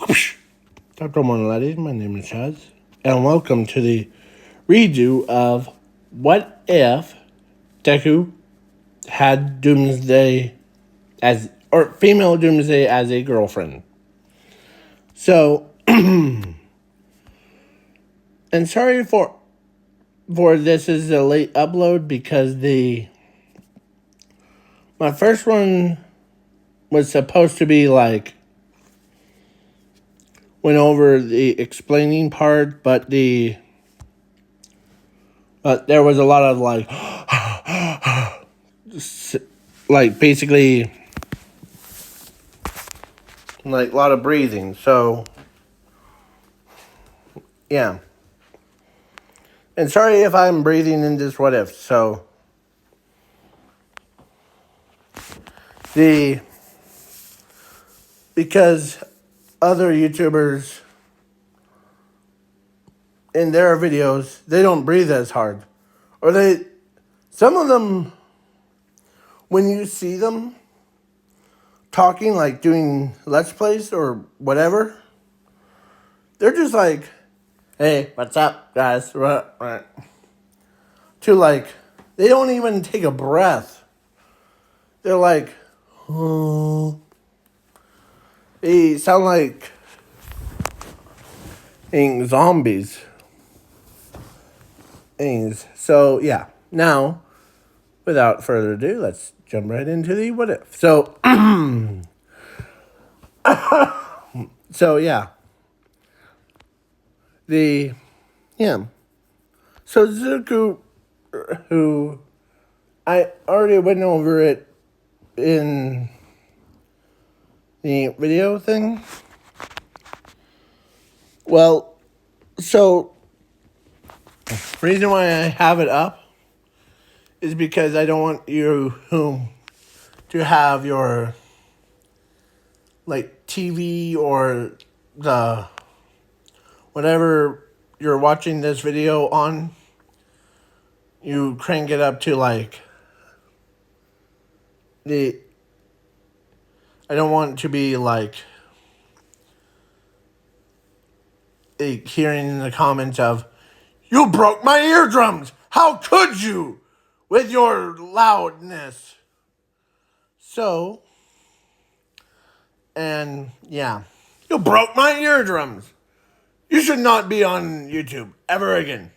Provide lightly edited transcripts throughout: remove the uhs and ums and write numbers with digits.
Dr. Monolady, my name is Chaz, and welcome to the redo of What If Deku had Doomsday or female Doomsday as a girlfriend. So, and sorry for this is a late upload because my first one was supposed to be like went over the explaining part, but there was a lot of like basically like a lot of breathing. So yeah, and sorry if I'm breathing in this what if. So because other YouTubers in their videos, they don't breathe as hard. Or some of them, when you see them talking, like doing Let's Plays or whatever, they're just like, hey, what's up, guys? To like, they don't even take a breath. They're like, oh. They sound like zombies. So, yeah. Now, without further ado, let's jump right into the what if. So, so yeah. So Zuko, who I already went over it in the video thing. Well, so reason why I have it up is because I don't want you to have your like TV or the whatever you're watching this video on, you crank it up to like I don't want it to be like hearing in the comments of, you broke my eardrums! How could you? With your loudness. So, and yeah, you broke my eardrums. You should not be on YouTube ever again.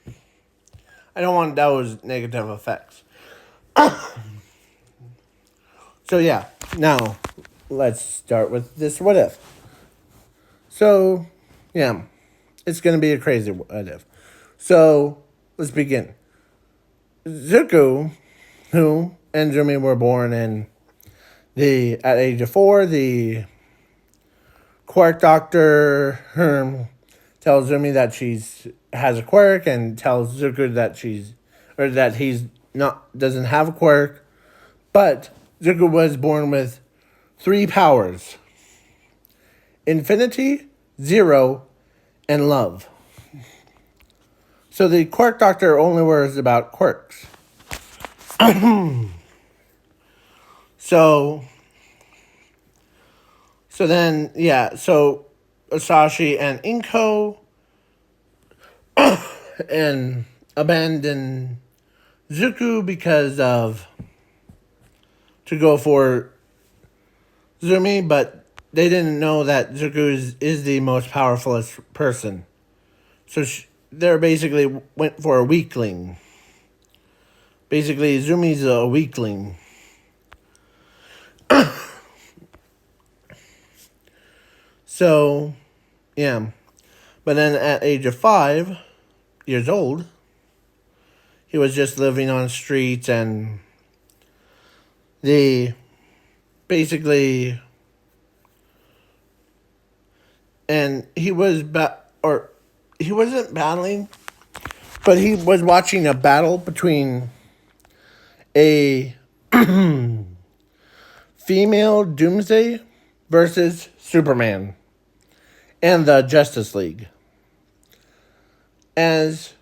I don't want those negative effects. So yeah, now let's start with this what if. So, yeah, it's going to be a crazy what if. So, let's begin. Zuko, who and Jumi were born at age of 4, the quirk doctor tells Zumi that she's has a quirk and tells Zuko that he's doesn't have a quirk, but Zuko was born with 3 powers: infinity, 0, and love. So the quirk doctor only worries about quirks. So then, yeah, so Asashi and Inko and abandon Zuko to go for Zumi, but they didn't know that Zuko is the most powerful person. So they're basically went for a weakling. Basically, Zumi's a weakling. So, yeah. But then at age of 5 years old, he was just living on streets and basically, and he wasn't battling, but he was watching a battle between a female Doomsday versus Superman and the Justice League. As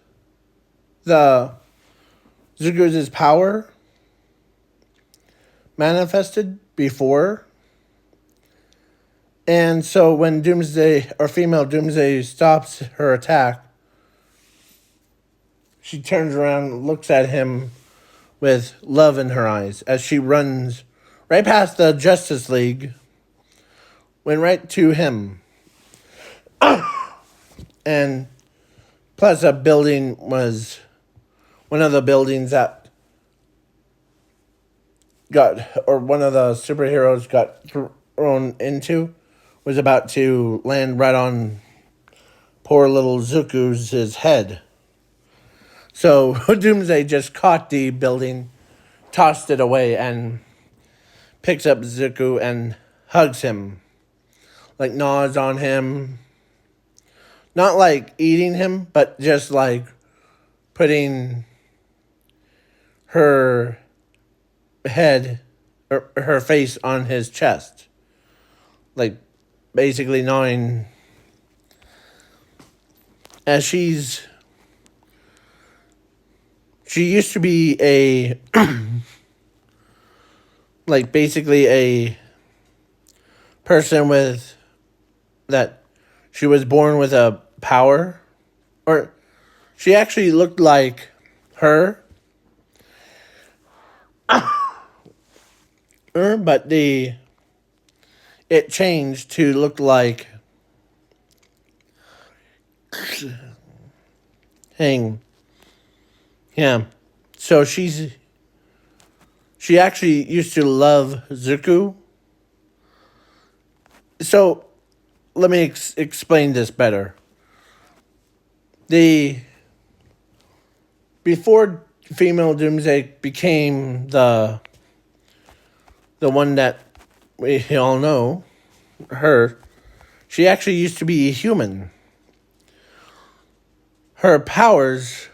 the Zuko's power manifested before And so when Doomsday, or female Doomsday, stops her attack, she turns around and looks at him with love in her eyes as she runs right past the Justice League, went right to him. And plus, a building was one of the buildings that one of the superheroes got thrown into was about to land right on poor little Zuko's head. So Doomsday just caught the building, tossed it away, and picks up Zuko and hugs him. Like gnaws on him. Not like eating him, but just like putting her head or her face on his chest. Like basically gnawing as she used to be a like basically a person with that she was born with a power, or she actually looked like her, but it changed to look like hang. Yeah. So she actually used to love Zuko. So let me explain this better. Before female Doomsday became the one that we all know, her, she actually used to be a human. Her powers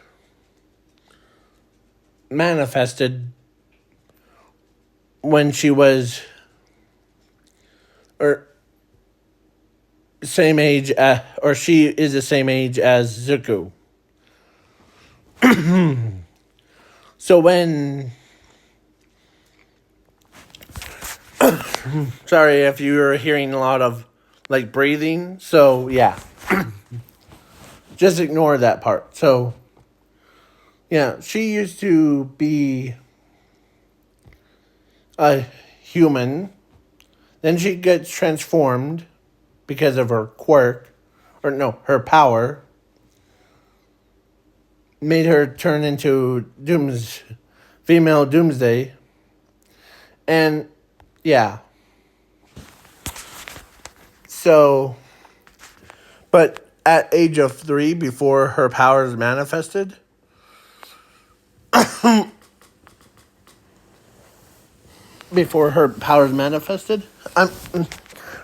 manifested when she was or same age or she is the same age as Zuko. So when sorry if you were hearing a lot of like breathing, so yeah. Just ignore that part. So yeah, she used to be a human. Then she gets transformed because of her quirk, or no, her power. Made her turn into female Doomsday. And yeah. So, but at age of 3, before her powers manifested, I'm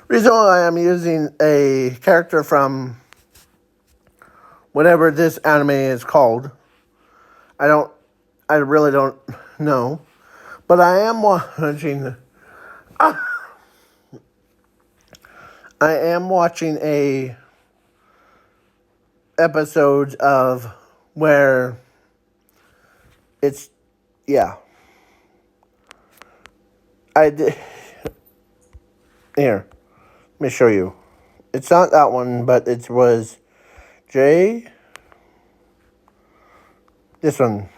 reason why I'm using a character from whatever this anime is called. I really don't know, but I am watching. I am watching a episode of where it's yeah. I did here. Let me show you. It's not that one, but it was J. This one.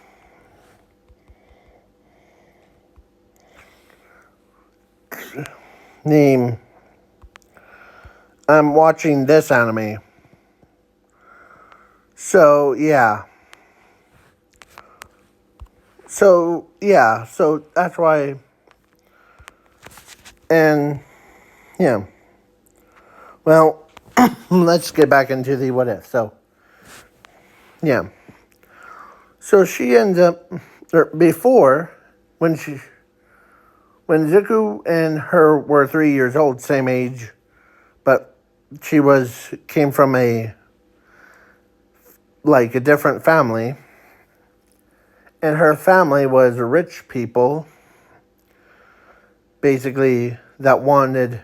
Name. I'm watching this anime. So, yeah. So that's why. And, yeah. Well, let's get back into the what if. So, yeah. So she ends up, before, when Zuko and her were 3 years old, same age, but she came from a different family, and her family was rich people, basically, that wanted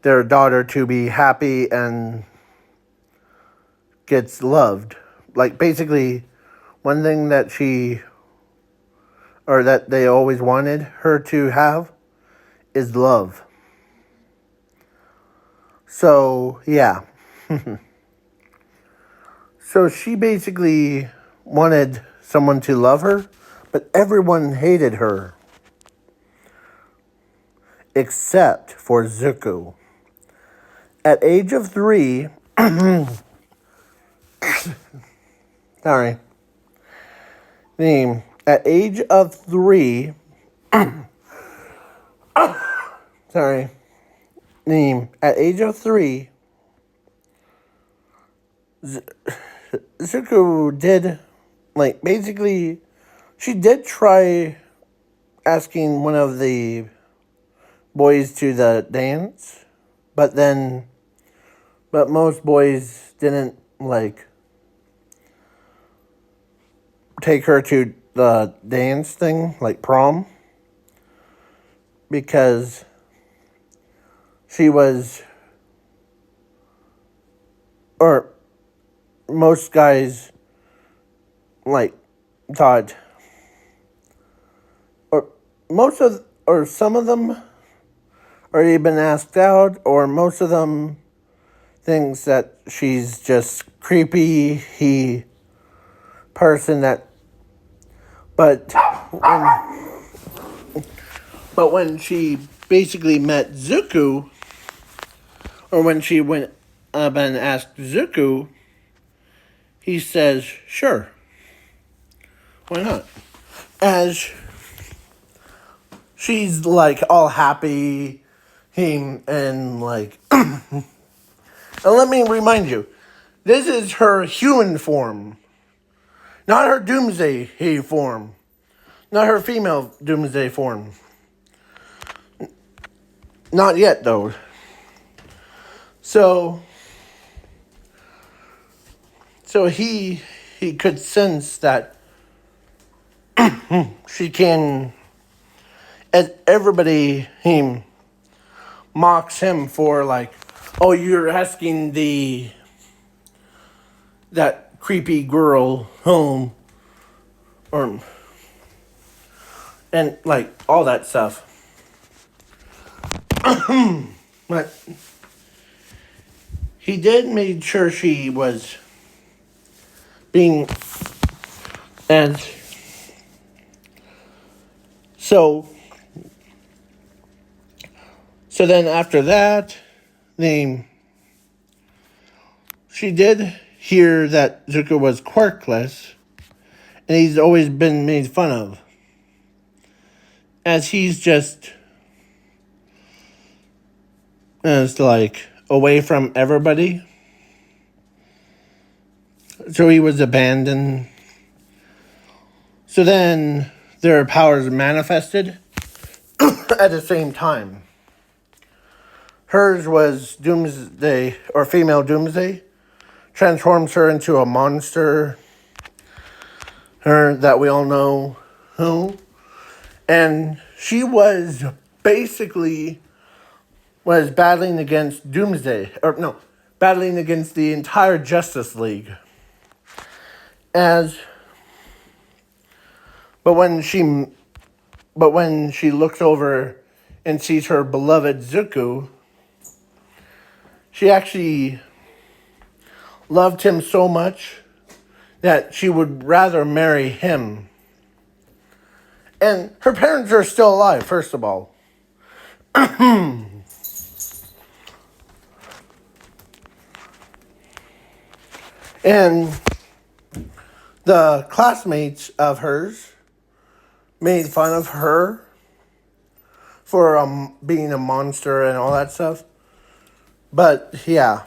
their daughter to be happy and gets loved. Like, basically, one thing that that they always wanted her to have is love. So, yeah. So she basically wanted someone to love her, but everyone hated her except for Zuko. At age of 3, sorry, at age of 3, sorry, at age of 3, Zuko did, like, basically, she did try asking one of the boys to the dance, but most boys didn't, like, take her to the dance thing, like prom, because she was, or most guys, like, thought, or or some of them already been asked out, or most of them thinks that she's just creepy person that, but when she basically met Zuko, or when she went up and asked Zuko, he says, sure, why not? As she's like all happy, and like, and let me remind you, this is her human form, not her doomsday form, not her female doomsday form. Not yet, though. So he could sense that she can, as everybody mocks him for, like, oh, you're asking that creepy girl home, and like all that stuff. But he did make sure she was being, and so then after that, she did hear that Zuko was quirkless, and he's always been made fun of, as he's just as like away from everybody. So he was abandoned. So then their powers manifested at the same time. Hers was Doomsday, or female Doomsday, transforms her into a monster, her that we all know who. And she was basically battling against Doomsday, battling against the entire Justice League. But when she looks over and sees her beloved Zuko, she actually loved him so much that she would rather marry him. And her parents are still alive, first of all. And the classmates of hers made fun of her for being a monster and all that stuff. But yeah.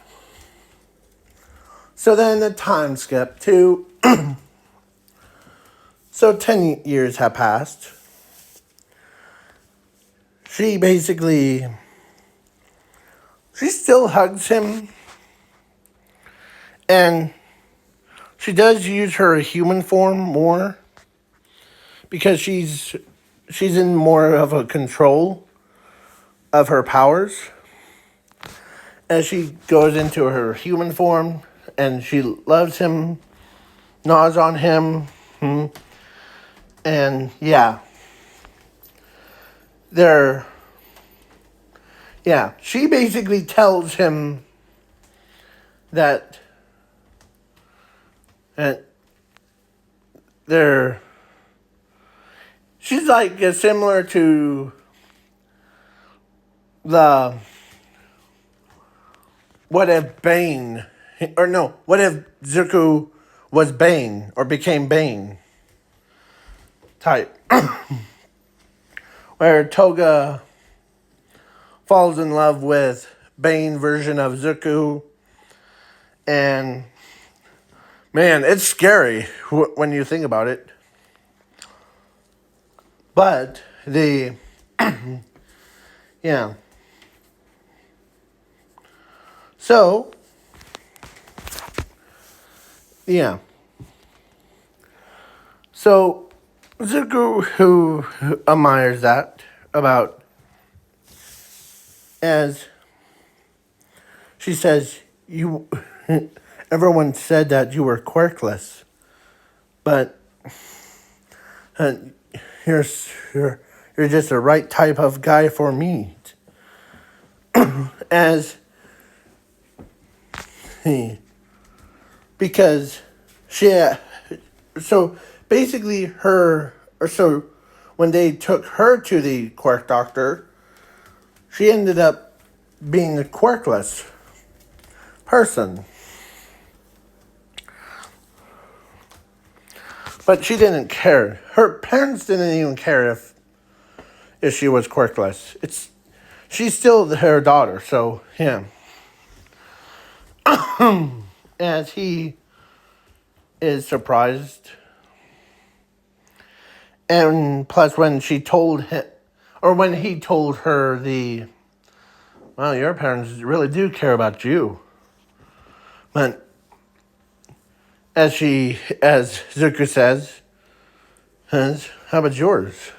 So then the time skip to so 10 years have passed. She still hugs him, and she does use her human form more because she's in more of a control of her powers. As she goes into her human form and she loves him, gnaws on him, and yeah. Yeah, she basically tells him that they're. She's like similar to the what if Bane, or no, what if Zuko was Bane or became Bane type, where Toga falls in love with Bane version of Zuko, and man, it's scary when you think about it. But yeah. So, yeah. So, Zuko, who admires that about, as she says, you, everyone said that you were quirkless, but uh, you're, you're, you're just the right type of guy for me. As he, because she, so basically so when they took her to the quirk doctor, she ended up being a quirkless person. But she didn't care. Her parents didn't even care if she was quirkless. She's still her daughter, so yeah. As he is surprised. And plus when she told him, or when he told her well, your parents really do care about you. But as Zuko says, how about yours?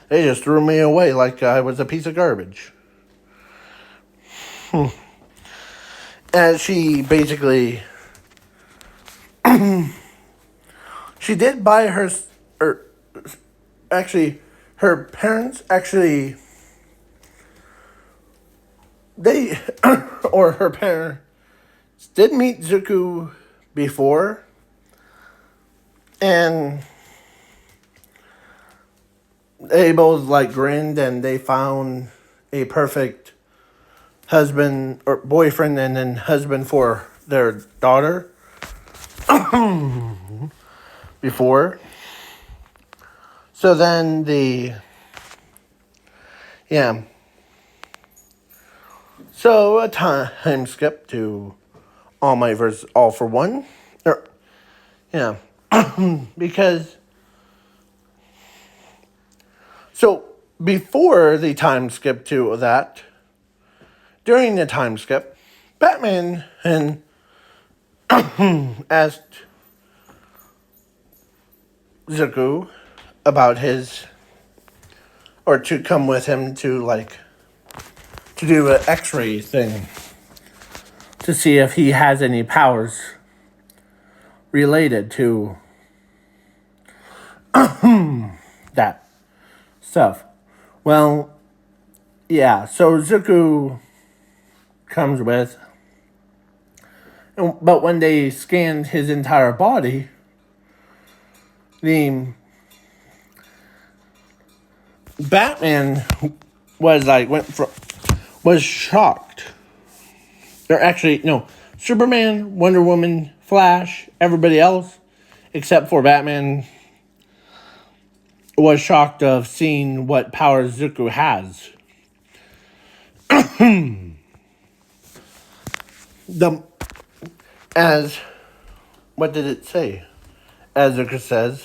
They just threw me away like I was a piece of garbage. As she basically, she did buy her, or actually, her parents actually, they, or her parents did meet Zuko before, and they both like grinned and they found a perfect husband or boyfriend and then husband for their daughter before. So then yeah. So a time skip to All Might vs. All for One. Yeah. Because, so before the time skip to that, during the time skip, Batman and asked Zuko about or to come with him to do an x-ray thing to see if he has any powers related to that stuff. Well, yeah, so Zuko comes with, but when they scanned his entire body, the Batman was shocked. Or actually, no, Superman, Wonder Woman, Flash, everybody else, except for Batman, was shocked of seeing what powers Zuko has. What did it say? As Zuko says,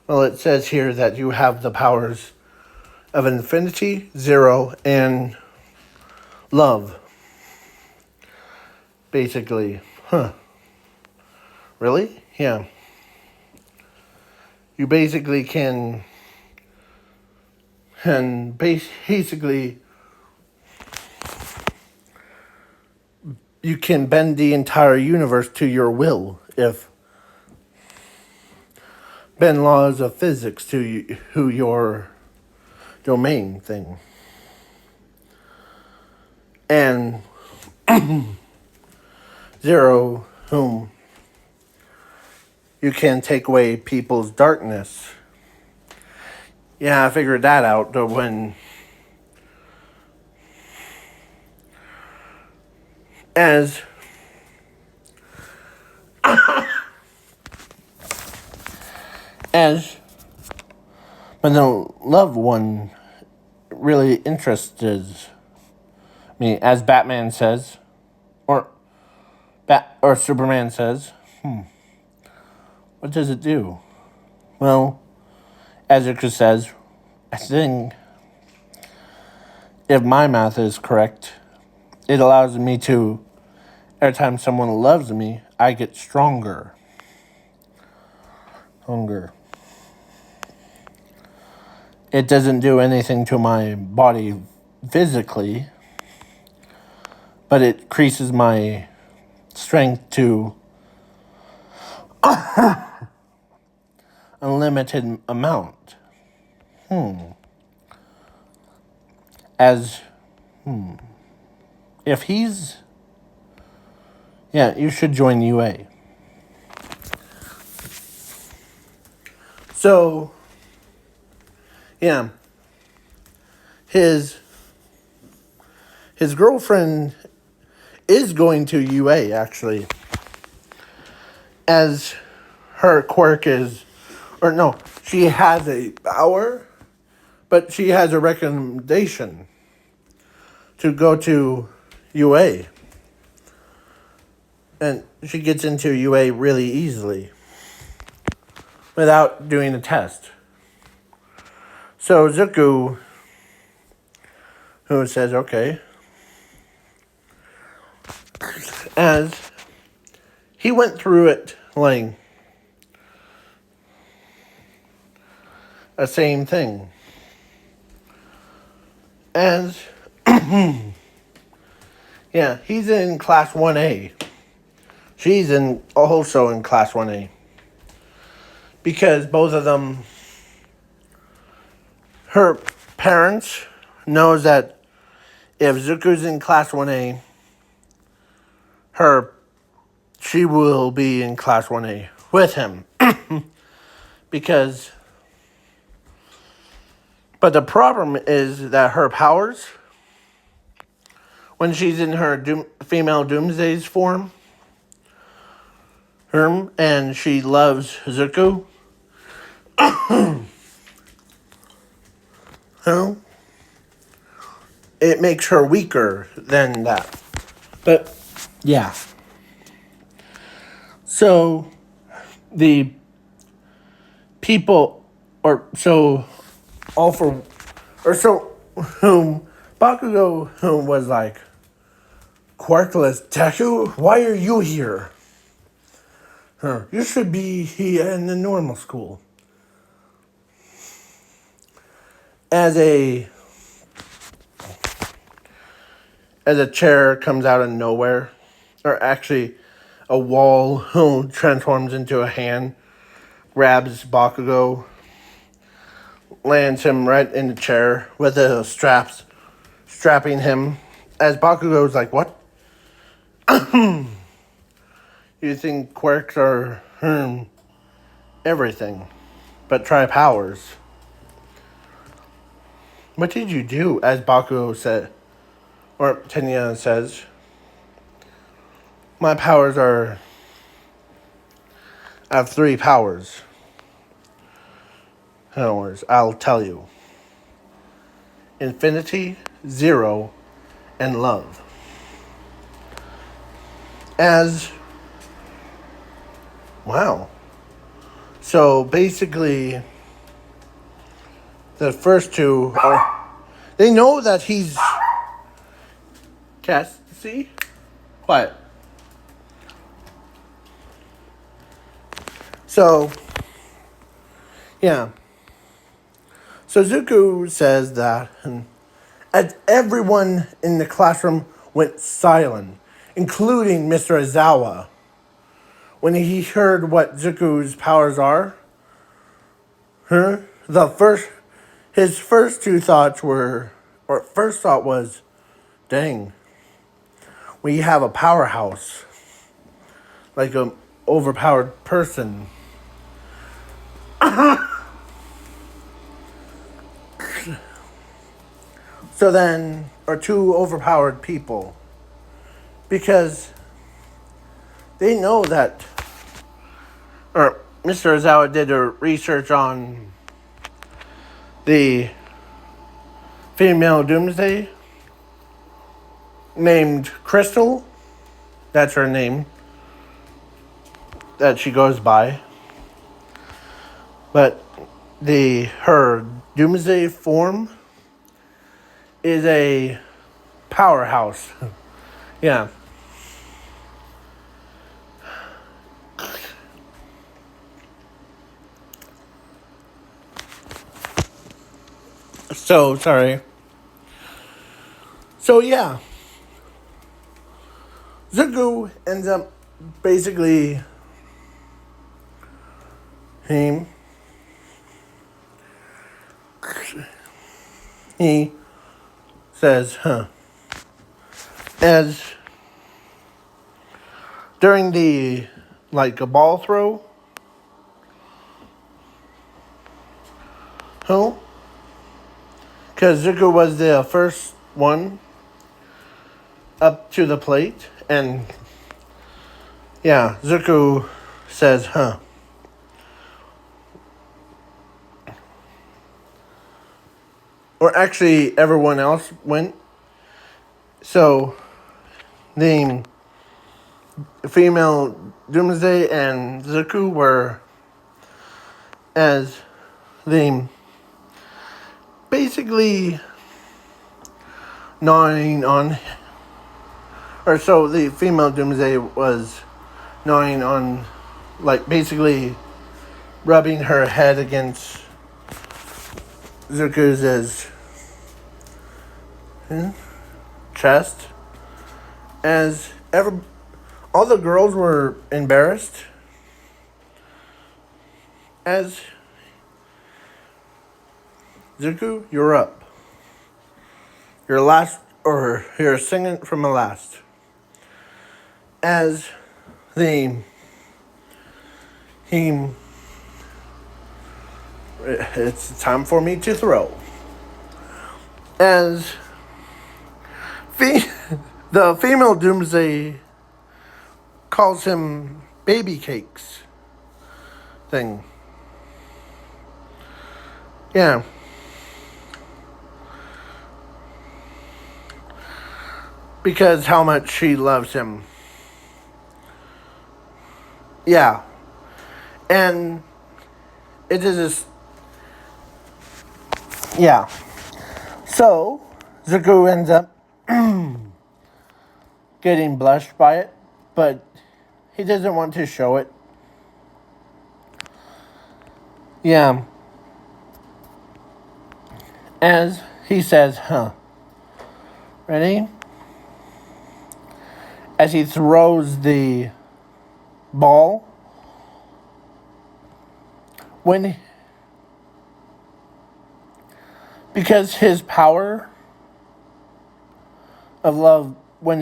well, it says here that you have the powers of infinity, zero, and love. Basically. Really? Yeah. You basically can basically you can bend the entire universe to your will if bend laws of physics to your domain thing. and Zero, whom you can take away people's darkness. Yeah, I figured that out when as as when the loved one really interested me, as Batman says, or Superman says, what does it do? Well, as Icarus says, I think if my math is correct, it allows me to, every time someone loves me, I get stronger. It doesn't do anything to my body physically, but it increases my strength to unlimited amount. As if he's, yeah, you should join UA. So, yeah, his girlfriend is going to UA, actually, as her quirk is, or no, she has a power, but she has a recommendation to go to UA. And she gets into UA really easily without doing a test. So Zuko, who says, okay, as he went through it like a same thing. As, yeah, he's in class 1A. She's also in class 1A. Because both of them, her parents knows that if Zuko's in class 1A, she will be in class 1A with him. But the problem is that her powers, when she's in her female doomsday's form, and she loves Zuko, it makes her weaker than that. But, yeah. So, the people, whom Bakugo, whom was like, Quarkless Deku, why are you here? You should be here in the normal school. As a chair comes out of nowhere, or actually a wall transforms into a hand, grabs Bakugo, lands him right in the chair with the strapping him. As Bakugo's like, what? You think quirks are everything, but try powers. What did you do? As Bakugo said, or Tenya says, my powers are, I have 3 powers. In other words, I'll tell you. Infinity, Zero, and Love. Wow. So basically, the first 2 are, they know that he's, Cass, see? Quiet. So, yeah. So Zuko says that, as everyone in the classroom went silent, including Mr. Aizawa, when he heard what Zuko's powers are, his first 2 thoughts were, or first thought was, dang, when you have a powerhouse, like a overpowered person. So then, or two overpowered people, because they know that, or Mr. Ozawa did a research on the female doomsday named Crystal. That's her name that she goes by. But her doomsday form is a powerhouse. Yeah. So, sorry. So, yeah. Zuko ends up basically he says, as during the, like, a ball throw, because Zuko was the first one up to the plate, and yeah, Zuko says, or actually everyone else went. So the female Doomsday and Zuko were as the basically gnawing on, or so the female Doomsday was gnawing on, like basically rubbing her head against Zuko's chest, as all the girls were embarrassed, as Zuko, you're up. You're last, or you're second from the last. As it's time for me to throw. As the female Doomsday calls him baby cakes thing. Yeah. Because how much she loves him. Yeah. And it is this. Yeah. So, Zuko ends up getting blushed by it, but he doesn't want to show it. Yeah. As he says, ready? As he throws the ball, because his power of love, when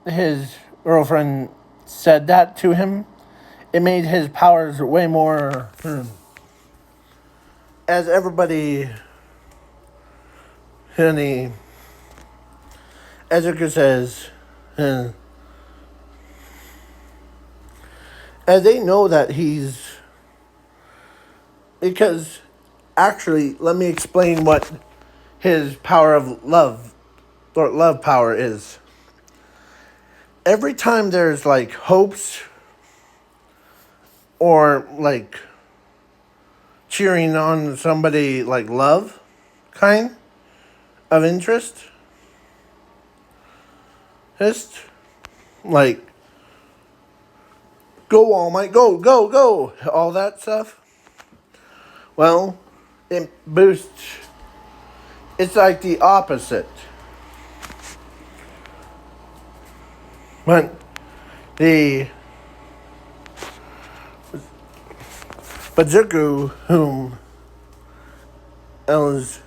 his girlfriend said that to him, it made his powers way more, as everybody, honey, Ezuka says, as they know that because actually, let me explain what his power of love, or love power is. Every time there's like hopes, or like cheering on somebody, like love kind of interest, just like go All Might, go, go, go, all that stuff. Well, it boosts. It's like the opposite. But Zuko, whom is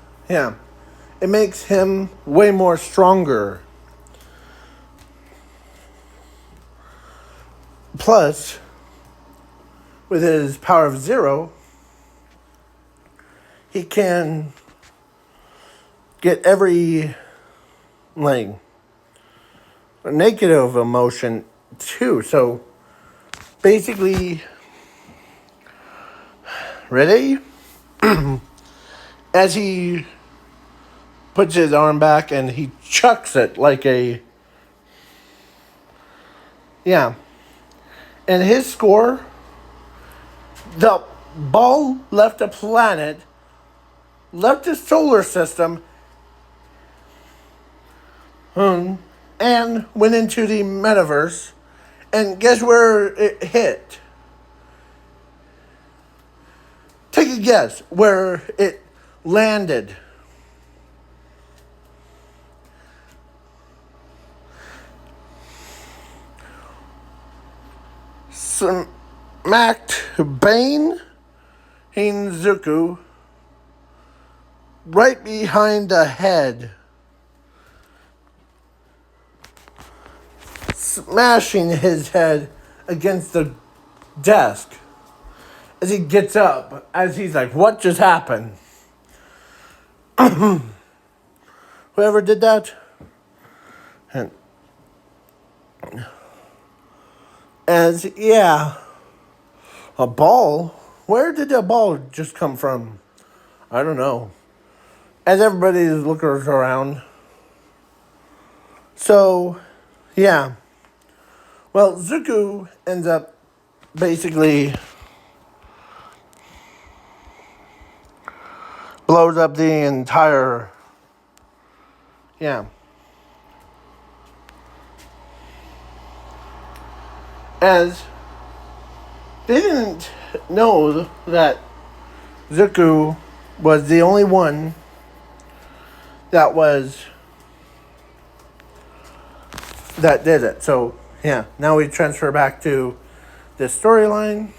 it makes him way more stronger. Plus, with his power of 0, he can get every, like, negative emotion too. So, basically, ready? As he puts his arm back and he chucks it like a... Yeah. And his score, the ball left a planet, left the solar system, and went into the metaverse. And guess where it hit? Take a guess where it landed. Smacked Bane Hinzuku right behind the head, smashing his head against the desk as he gets up, as he's like, what just happened? Whoever did that? And as, yeah, a ball? Where did the ball just come from? I don't know. As everybody's looking around. So, yeah. Well, Zuko ends up basically blows up the entire... Yeah. As they didn't know that Zuko was the only one that did it. So, yeah, now we transfer back to this storyline.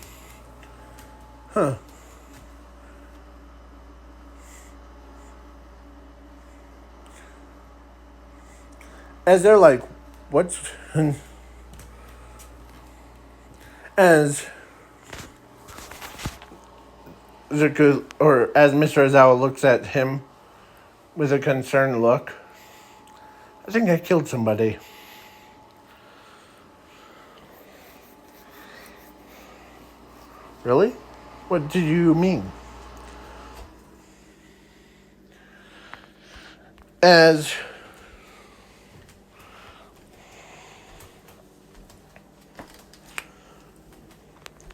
As they're like, what's... As Zuko, or as Mr. Ozawa looks at him with a concerned look, I think I killed somebody. Really? What do you mean? As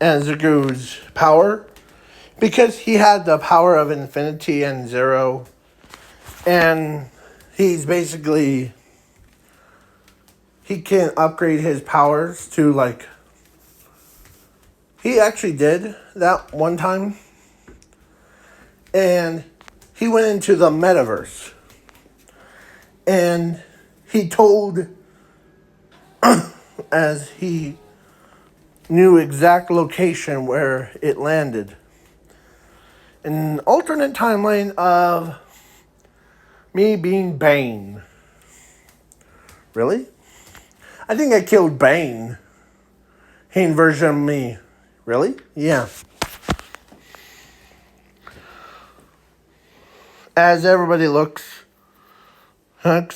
Zuko's power, because he had the power of infinity and 0, and he's basically, he can upgrade his powers to, like, he actually did that one time, and he went into the metaverse, and he told, as he knew exact location where it landed. An alternate timeline of me being Bane. Really? I think I killed Bane. Hane version of me. Really? Yeah. As everybody looks and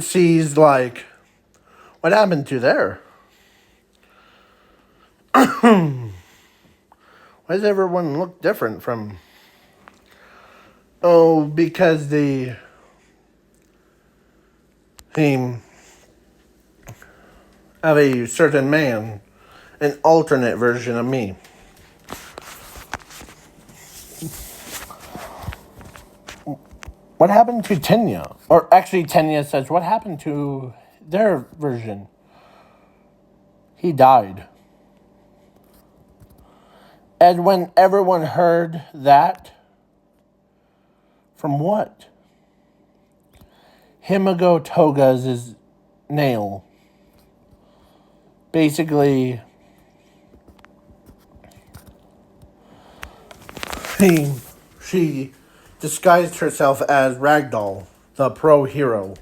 sees, like, what happened to there? Why does everyone look different from... Oh, because the theme of a certain man, an alternate version of me. What happened to Tenya? Or actually, Tenya says, what happened to their version? He died. And when everyone heard that, from what? Himigo Toga's nail. Basically, she disguised herself as Ragdoll, the pro hero.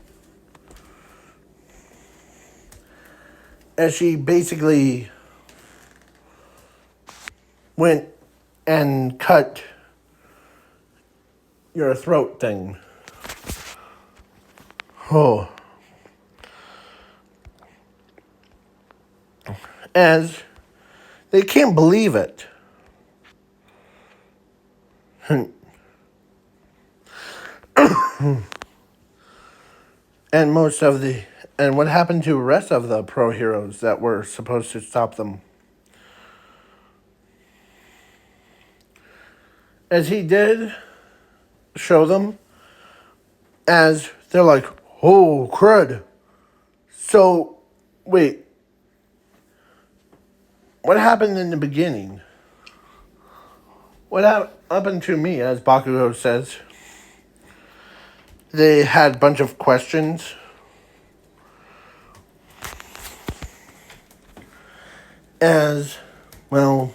As she basically went and cut your throat thing. Oh. As they can't believe it. And what happened to the rest of the pro heroes that were supposed to stop them? As he did show them, as they're like, oh, crud. So, wait. What happened in the beginning? What happened to me, as Bakugo says? They had a bunch of questions. As, well,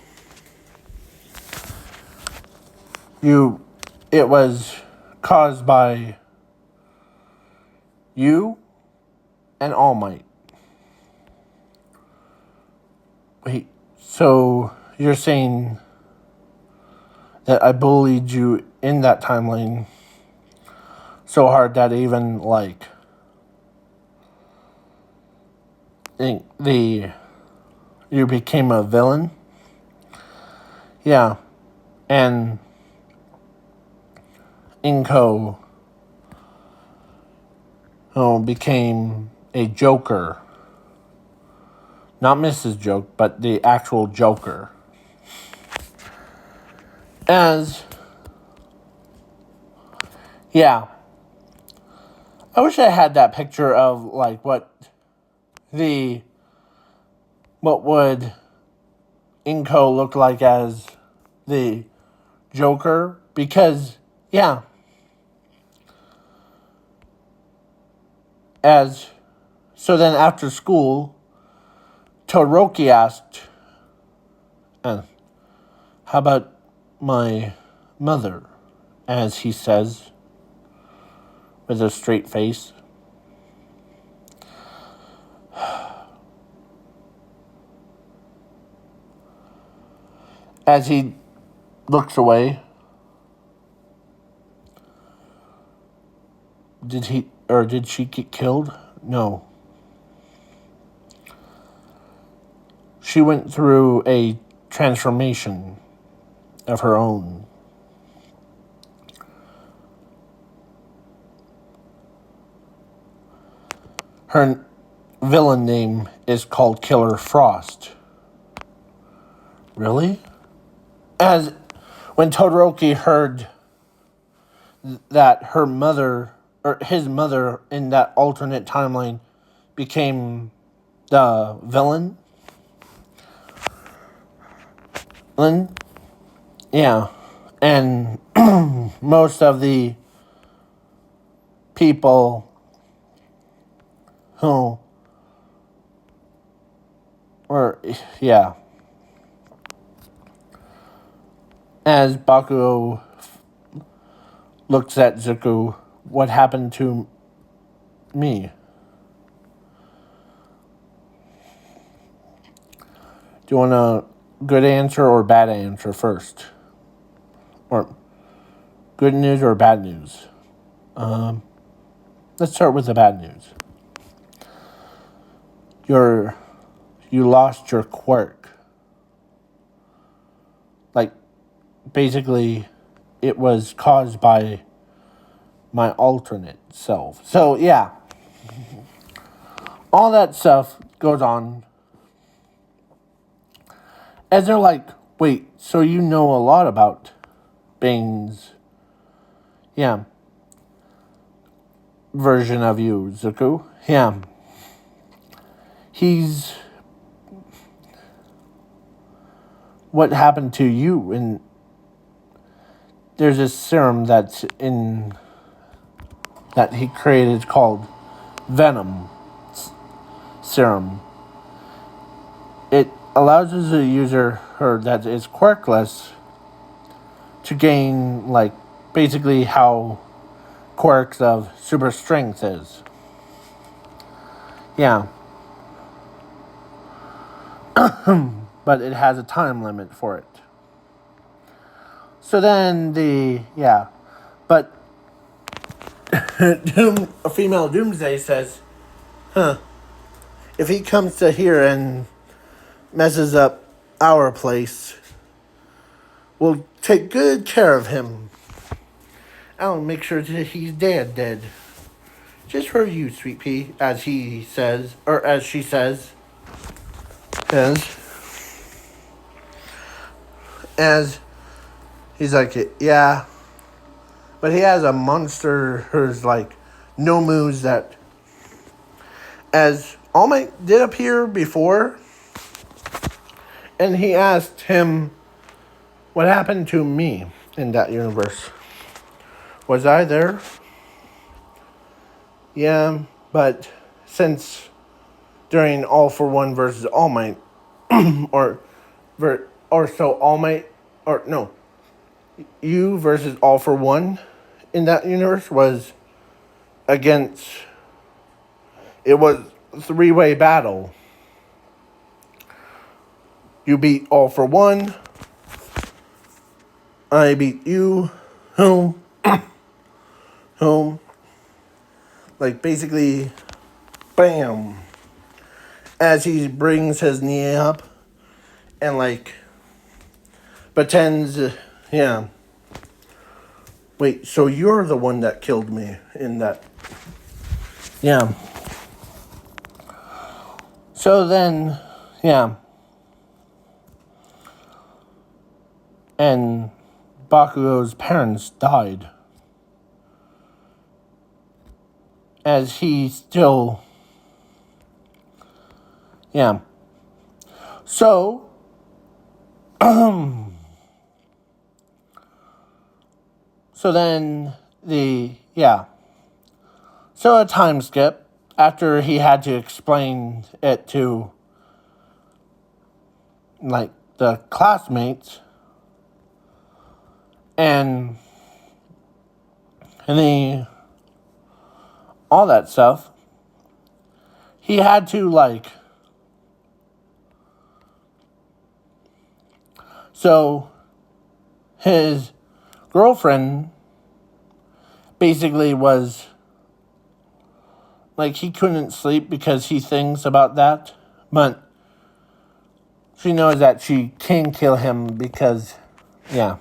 it was caused by you and All Might. Wait, so you're saying that I bullied you in that timeline so hard that even, you became a villain? Yeah, and Inko became a Joker. Not Mrs. Joke, but the actual Joker. Yeah. I wish I had that picture of, what would Inko look like as the Joker, because, yeah. So then after school, Todoroki asked, how about my mother? As he says, with a straight face. As he looks away, did she get killed? No. She went through a transformation of her own. Her villain name is called Killer Frost. Really? As when Todoroki heard that her mother, or his mother in that alternate timeline, became the villain. Yeah. And most of the people who yeah. As Bakugo looks at Zuko, what happened to me? Do you want a good answer or bad answer first? Or good news or bad news? Let's start with the bad news. You lost your quirk. Basically, it was caused by my alternate self. So, yeah. All that stuff goes on. As they're like, wait, so you know a lot about Bane's, version of you, Zuko. Yeah. What happened to you? And there's this serum that he created called Venom Serum. It allows the user that is quirkless to gain basically how quirks of super strength is. Yeah. But it has a time limit for it. So then but a female doomsday says, if he comes to here and messes up our place, we'll take good care of him. I'll make sure that he's dead. Just for you, Sweet Pea, as he says, or as she says. As he's like, yeah. But he has a monster who's like no moves that, as All Might did appear before, and he asked him what happened to me in that universe. Was I there? Yeah, but since during All for One versus All Might, or so All Might, or no, you versus All for One in that universe was against, it was a 3-way battle. You beat All for One, I beat you, home, like basically, bam, as he brings his knee up and like pretends, yeah. Wait, so you're the one that killed me in that. Yeah. So then, yeah. And Bakugo's parents died. As he still. Yeah. So. So then So a time skip after he had to explain it to like the classmates and all that stuff. He had to so his girlfriend basically was he couldn't sleep because he thinks about that, but she knows that she can kill him because, yeah.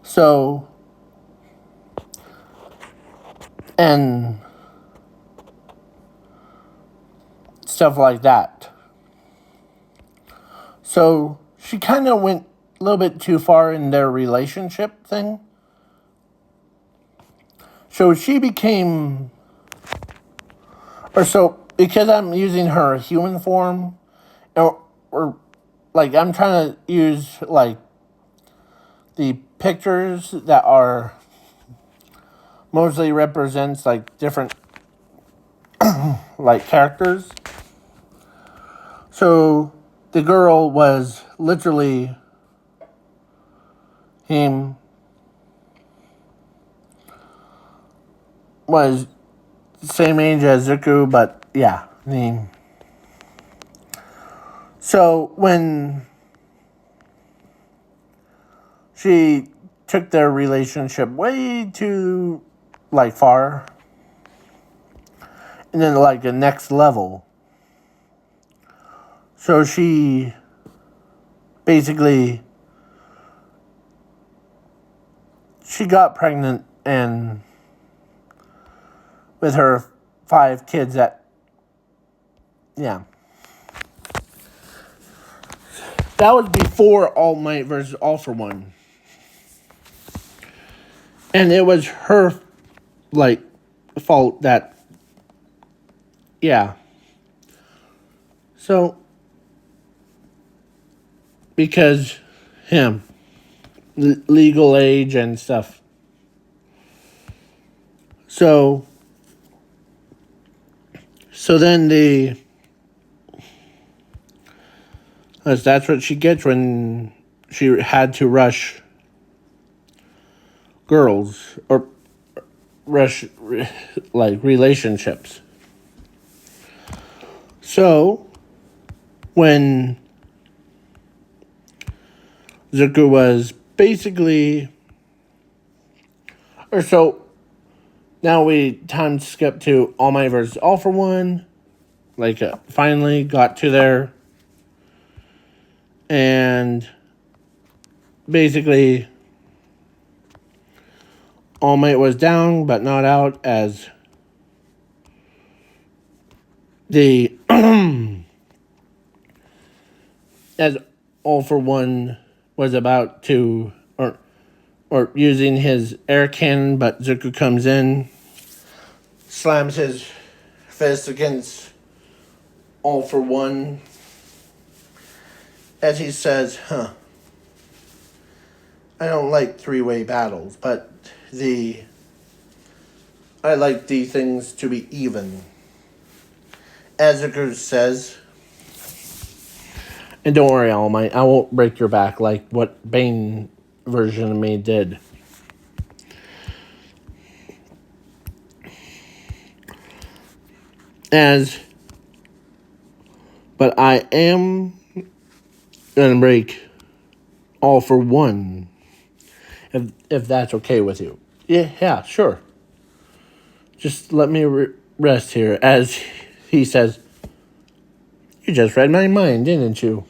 So, and stuff like that. So she kind of went a little bit too far in their relationship thing. So she became, because I'm using her human form, or I'm trying to use the pictures that are mostly represents different characters. So the girl was literally was the same age as Zuko, but yeah, so when she took their relationship way too far, and then the next level. So she basically got pregnant and with her 5 kids that was before All Might versus All for One. And it was her fault that so because him legal age and stuff. So then As that's what she gets when she had to rush girls or rush like relationships. So when Zuko was basically, or so now we time skip to All Might versus All for One. Like finally got to there, and basically All Might was down but not out as the as All for One was about to or using his air cannon, but Zuko comes in, slams his fist against All for One as he says, I don't like three-way battles, but I like the things to be even. As Zuko says, and don't worry, All Might, I won't break your back like what Bane version of me did. But I am gonna break All for One, if that's okay with you. Yeah, sure. Just let me rest here, as he says, you just read my mind, didn't you?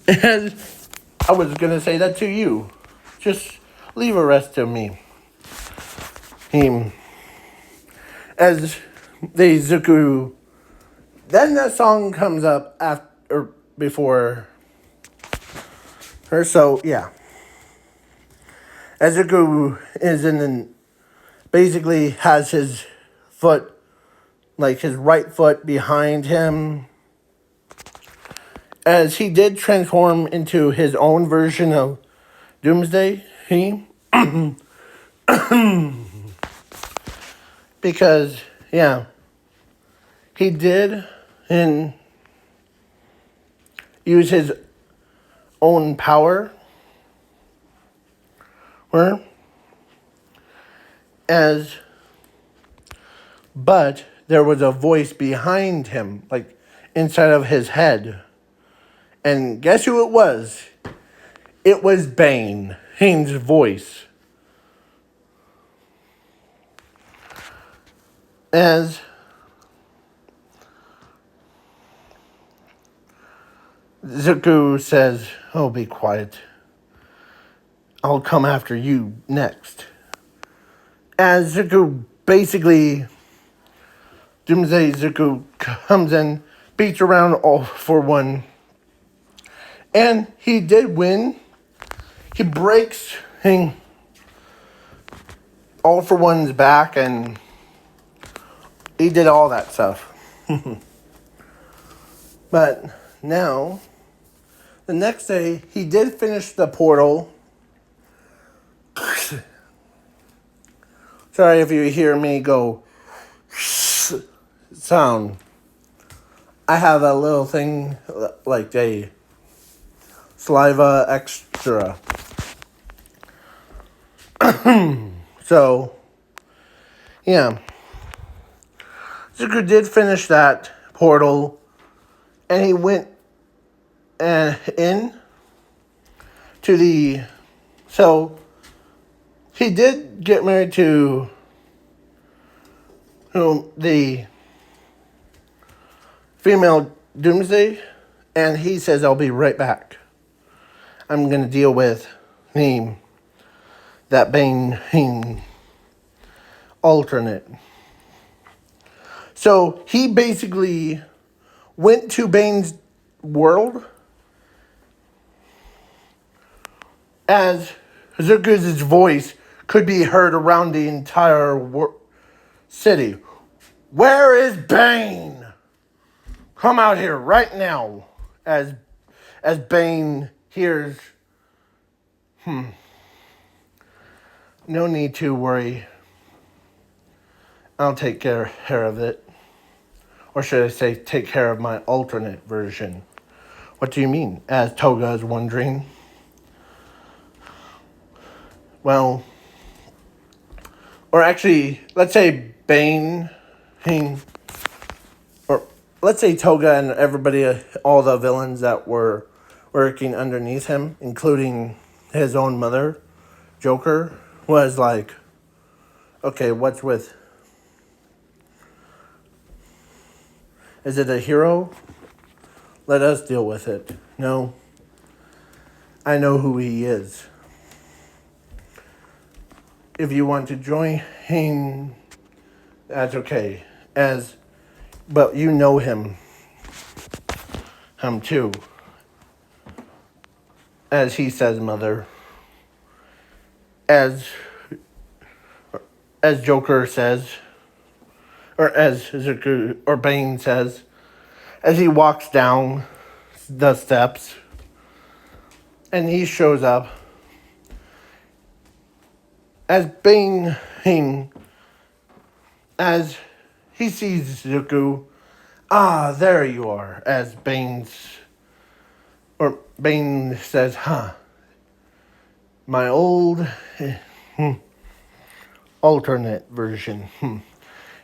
And I was gonna say that to you. Just leave a rest to me. As the Zuko, then that song comes up after or before her. So yeah, as Zuko is basically has his foot, like his right foot behind him, as he did transform into his own version of Doomsday. Because yeah, he did and use his own power. But there was a voice behind him, like inside of his head. And guess who it was? It was Bane, Hane's voice. As Zuko says, oh, be quiet. I'll come after you next. As Zuko basically, Doomsday Zuko comes in, beats around All for One. And he did win. He breaks All for One's back, and he did all that stuff. But now, the next day, he did finish the portal. Sorry if you hear me go sound. I have a little thing like a saliva extra. So, yeah. Zuko did finish that portal, and he went in to the... So, he did get married to the female Doomsday, and he says, I'll be right back. I'm going to deal with that Bane alternate. So he basically went to Bane's world as Zuko's voice could be heard around the entire city. Where is Bane? Come out here right now. As Bane hears, no need to worry. I'll take care of it. Or should I say, take care of my alternate version. What do you mean? As Toga is wondering. Well, or actually, let's say Bane, or let's say Toga and everybody, all the villains that were working underneath him, including his own mother, Joker, was like, okay, what's with? Is it a hero? Let us deal with it. No, I know who he is. If you want to join him, that's okay. But you know him too. As he says, mother. As Joker says, or as Zuku or Bane says, as he walks down the steps, and he shows up. As Bane, as he sees Zuku, there you are. As Bane says, my old alternate version.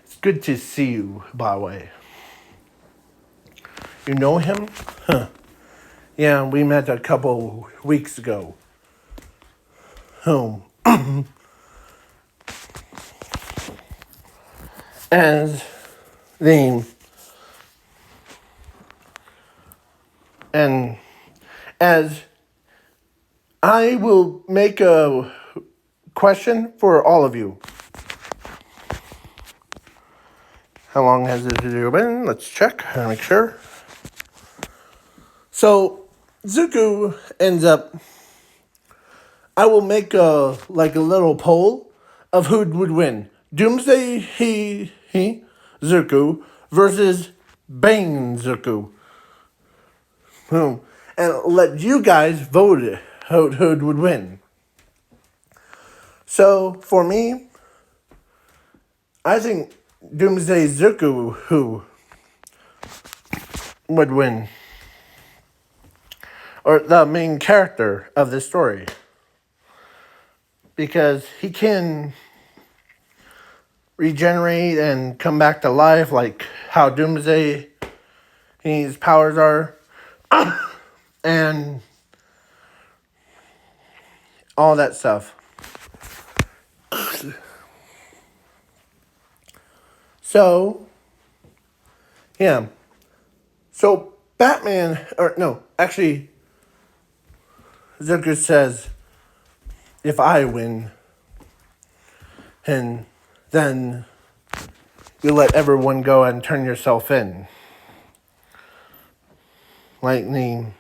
It's good to see you, by the way. You know him? Yeah, we met a couple weeks ago. As the and as I will make a question for all of you. How long has this video been? Let's check and make sure. So Zuko ends up. I will make a little poll of who would win. Doomsday Zuko versus Bane Zuko. And let you guys vote who would win. So for me, I think Doomsday Zuko who would win. Or the main character of this story. Because he can regenerate and come back to life like how Doomsday his powers are. And all that stuff. So, yeah. So, Batman, or no, actually, Zuko says, if I win, and then you let everyone go and turn yourself in. Lightning.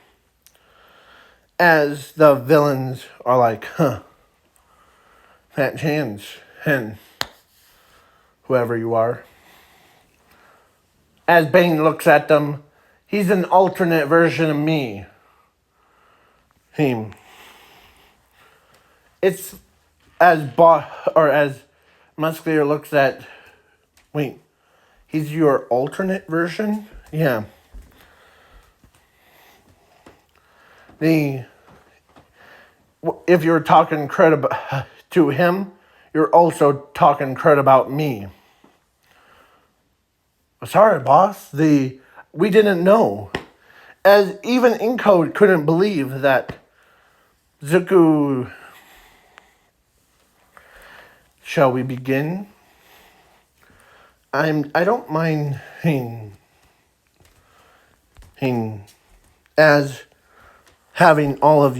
As the villains are like, that chance, and whoever you are. As Bane looks at them, he's an alternate version of me. Him. It's as Musculator looks at. Wait, he's your alternate version? Yeah. If you're talking credit to him, you're also talking credit about me. Sorry, boss. We didn't know. As even Encode couldn't believe that Zuko. Shall we begin? I don't mind as having all of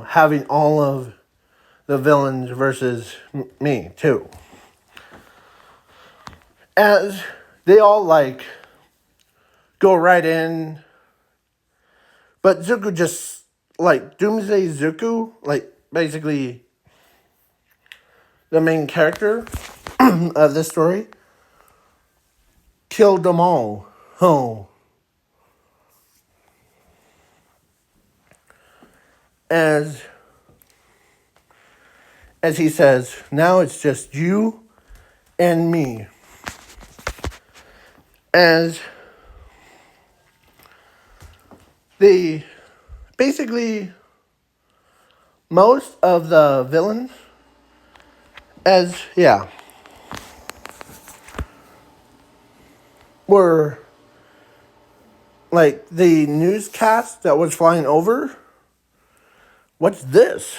having all of the villains versus me too. As they all go right in, but Zuko just Doomsday Zuko, basically the main character of this story, killed them all. As he says, now it's just you and me. the basically most of the villains were like the newscast that was flying over. What's this?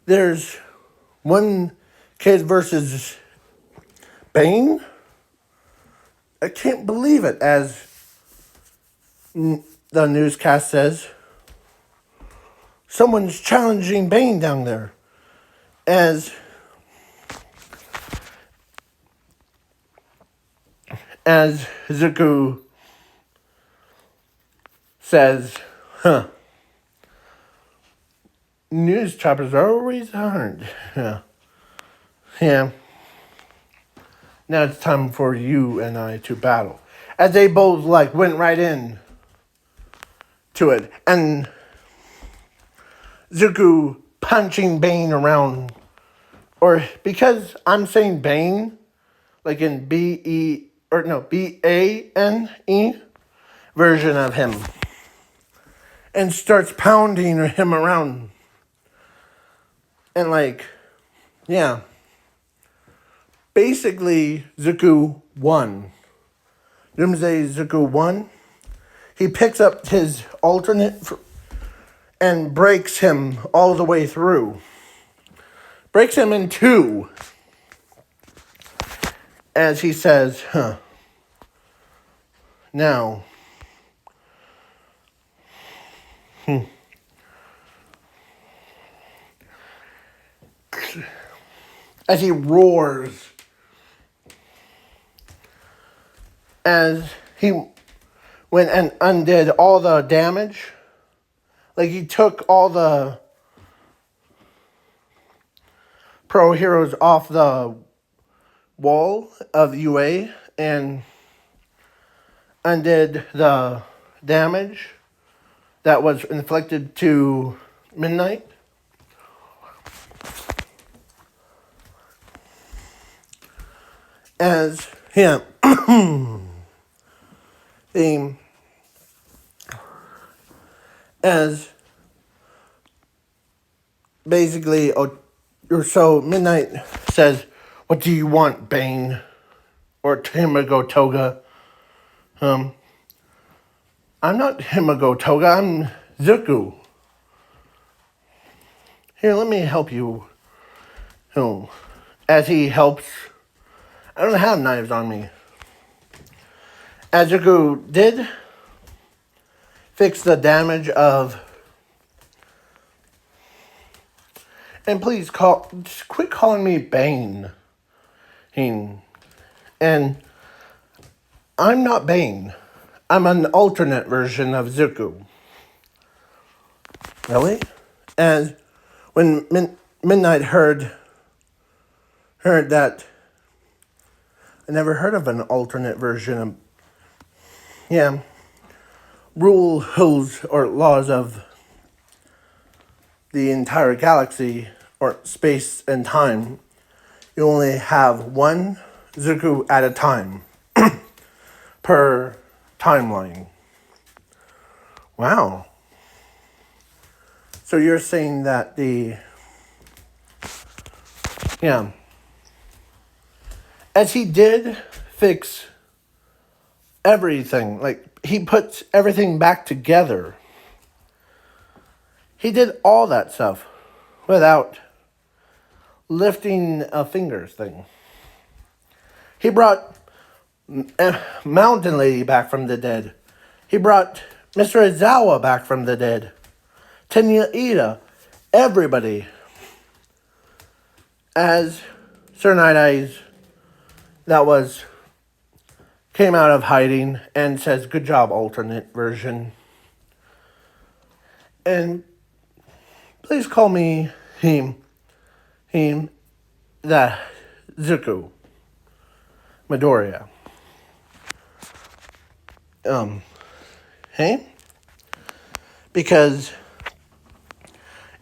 There's one kid versus Bane. I can't believe it, as the newscast says. Someone's challenging Bane down there. As Zuko says, news choppers are always hard. Yeah. Now it's time for you and I to battle. As they both went right in to it. And Zuko punching Bane around. Or because I'm saying Bane, like in B-A-N-E version of him. And starts pounding him around. And basically Zuko won. Doomsday Zuko won. He picks up his alternate and breaks him all the way through. Breaks him in two. As he says, now. As he roars. As he went and undid all the damage. Like he took all the pro heroes off the wall of UA and undid the damage that was inflicted to Midnight. As him, as basically, or so Midnight says, "What do you want, Bane?" Or Himiko Toga. I'm not Himiko Toga, I'm Zuko. Here, let me help you. As he helps, I don't have knives on me. As Zuko did fix the damage of, and please just quit calling me Bane. And I'm not Bane. I'm an alternate version of Zuko. Really? And when Midnight heard that, I never heard of an alternate version of, rules or laws of the entire galaxy or space and time. You only have one Zuko at a time per timeline. Wow. So you're saying that as he did fix everything, he puts everything back together. He did all that stuff without lifting a finger thing. He brought Mountain Lady back from the dead. He brought Mr. Izawa back from the dead. Tenya Ida, everybody. As Sir Night Eyes, came out of hiding and says, "Good job, alternate version." And please call me the Zuko Midoriya. Because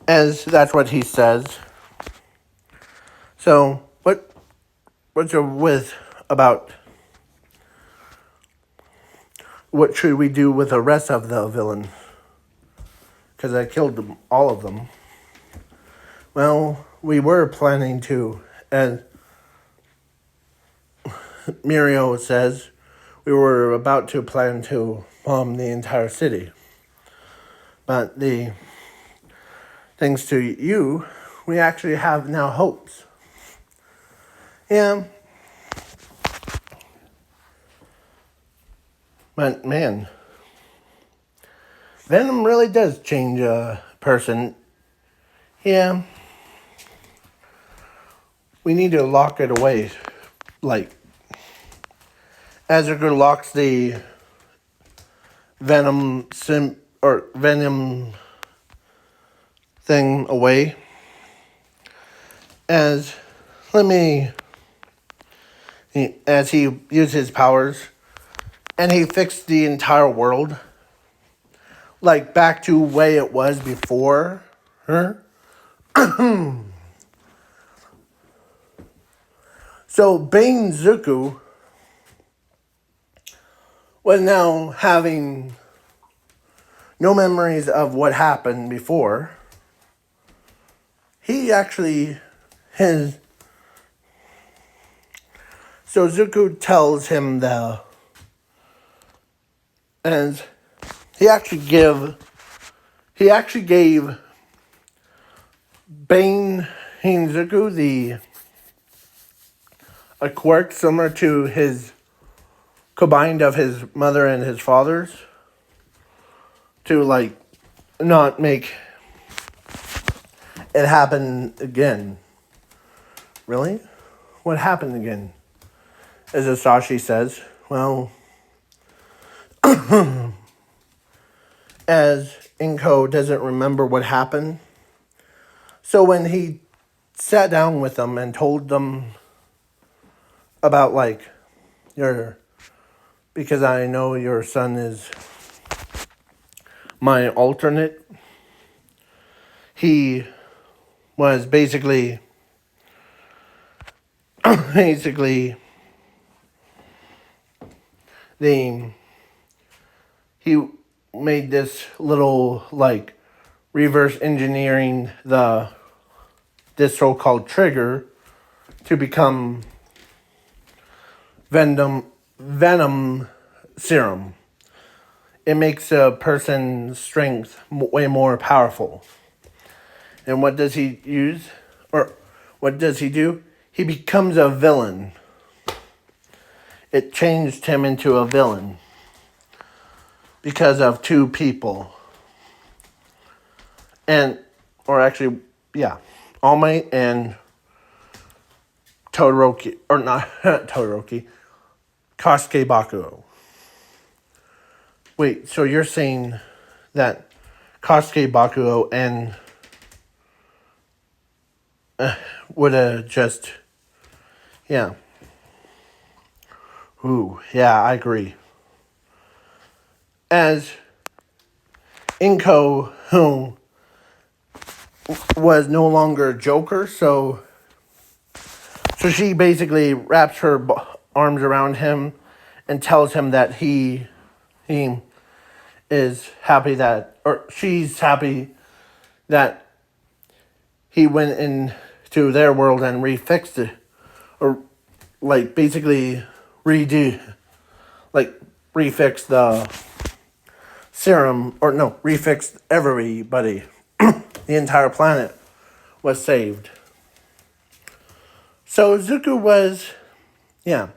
as that's what he says. So what's your with about what should we do with the rest of the villain? Because I killed them, all of them. Well, we were planning to, as Mirio says, we were about to plan to bomb the entire city. But thanks to you, we actually have now hopes. Yeah. But man, Venom really does change a person. Yeah. We need to lock it away. Like, Azrael locks the Venom thing away. As he used his powers, and he fixed the entire world, like back to the way it was before her. So Bane Zuko was now having no memories of what happened before. He actually so Zuko tells him and he actually gave Bane Zuko a quirk similar to his combined of his mother and his father's to like not make it happen again. Really? What happened again? As Asashi says, well, as Inko doesn't remember what happened. So when he sat down with them and told them about like because I know your son is my alternate, he was basically he made this little like reverse engineering this so-called trigger to become venom serum. It makes a person's strength way more powerful. And what does he use? Or what does he do? He becomes a villain. It changed him into a villain because of two people. All Might and Todoroki, or not Todoroki, Kosuke Bakugo. Wait, so you're saying that Kosuke Bakugo and would have just, yeah. Ooh, yeah, I agree. As Inko, who was no longer Joker, so she basically wraps her arms around him and tells him that he is happy she's happy that he went into their world and refixed it, or like basically refix the serum, or no, refix everybody. The entire planet was saved. So Zuko was, yeah.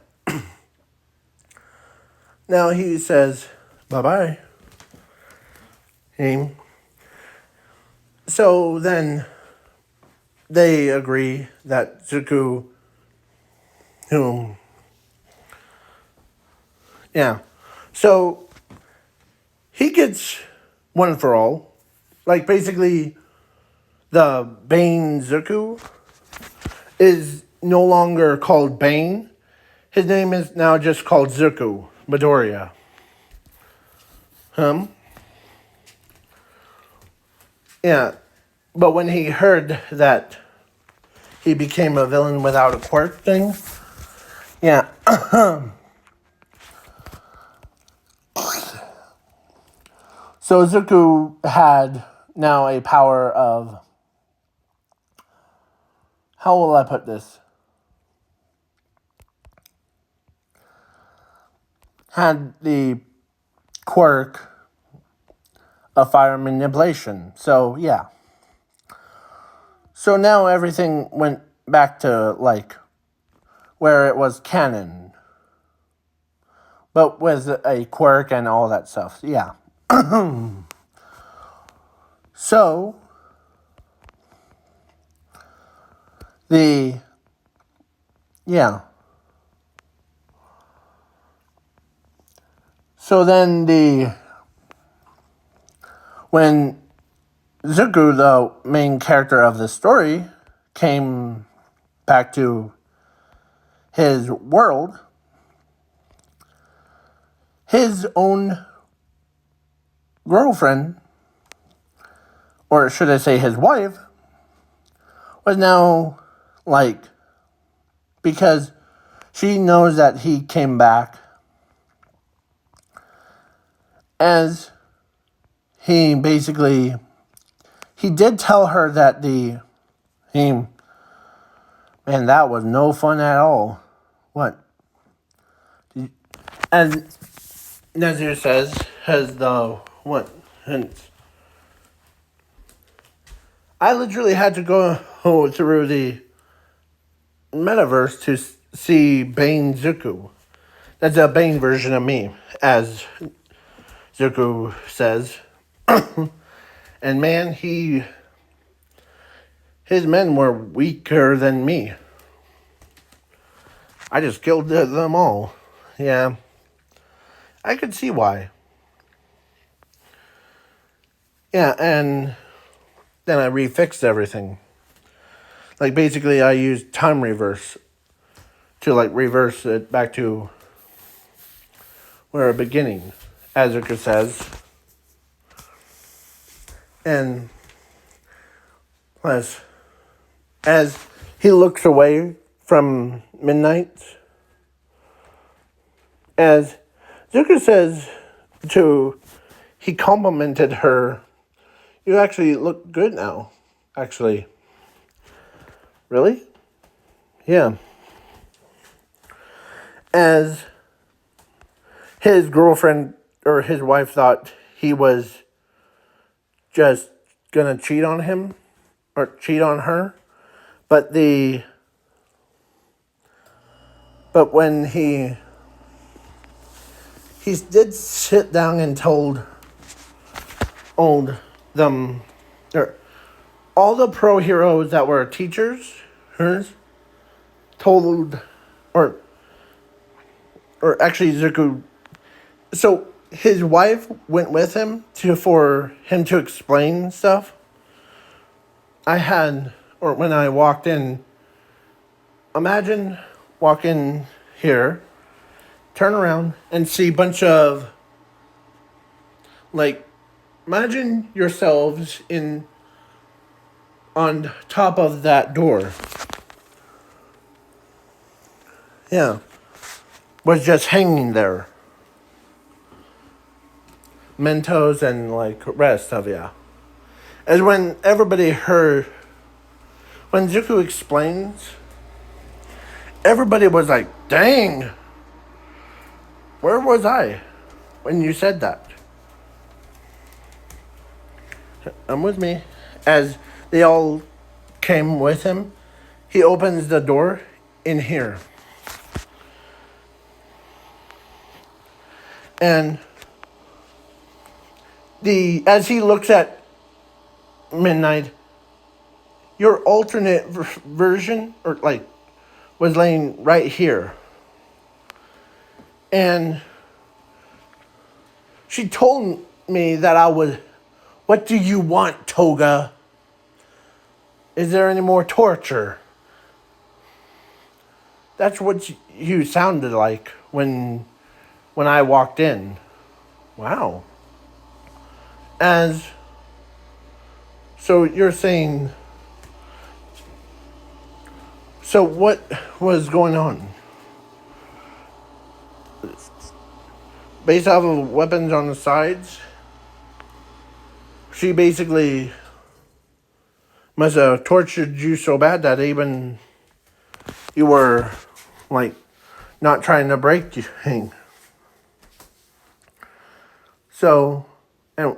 Now he says, bye-bye. So then they agree that Zuko, so he gets one for all. Like basically the Bane Zuko is no longer called Bane. His name is now just called Zuko Midoriya. Yeah. But when he heard that he became a villain without a quirk thing, yeah. So Zuko had now a power of, how will I put this? Had the quirk of fire manipulation. So yeah. So now everything went back to like where it was canon. But with a quirk and all that stuff. Yeah. So the yeah. So then when Zuko, the main character of the story, came back to his world, his own girlfriend, or should I say his wife, was now like, because she knows that he came back, as he basically, he did tell her that man, that was no fun at all. What? As Nazir says, has the, what? Hints. I literally had to go through the metaverse to see Bane Zuko. That's a Bane version of me, as Zuko says. And man, his men were weaker than me. I just killed them all. Yeah. I could see why. Yeah, and then I refixed everything. Like, basically, I used time reverse to, like, reverse it back to where a beginning, as Zuko says. And as he looks away from midnight, as Zuko says he complimented her, "You actually look good now." Actually. Really? Yeah. As his girlfriend or his wife thought he was just gonna cheat on him or cheat on her, but when he did sit down and told them, or all the pro heroes that were teachers, told, or actually Zuko. So his wife went with him for him to explain stuff. When I walked in, imagine walking here, turn around and see a bunch of, like, imagine yourselves on top of that door. Yeah. Was just hanging there. Mentos and, like, rest of ya. As when everybody heard, when Zuko explains, everybody was like, dang, where was I when you said that? I'm with me. As they all came with him, he opens the door in here. And as he looks at Midnight, your alternate version, or like, was laying right here. And she told me that what do you want, Toga? Is there any more torture? That's what you sounded like when I walked in. Wow. So you're saying, so what was going on? Based off of weapons on the sides? she basically must have tortured you so bad that even you were like not trying to break you. So, and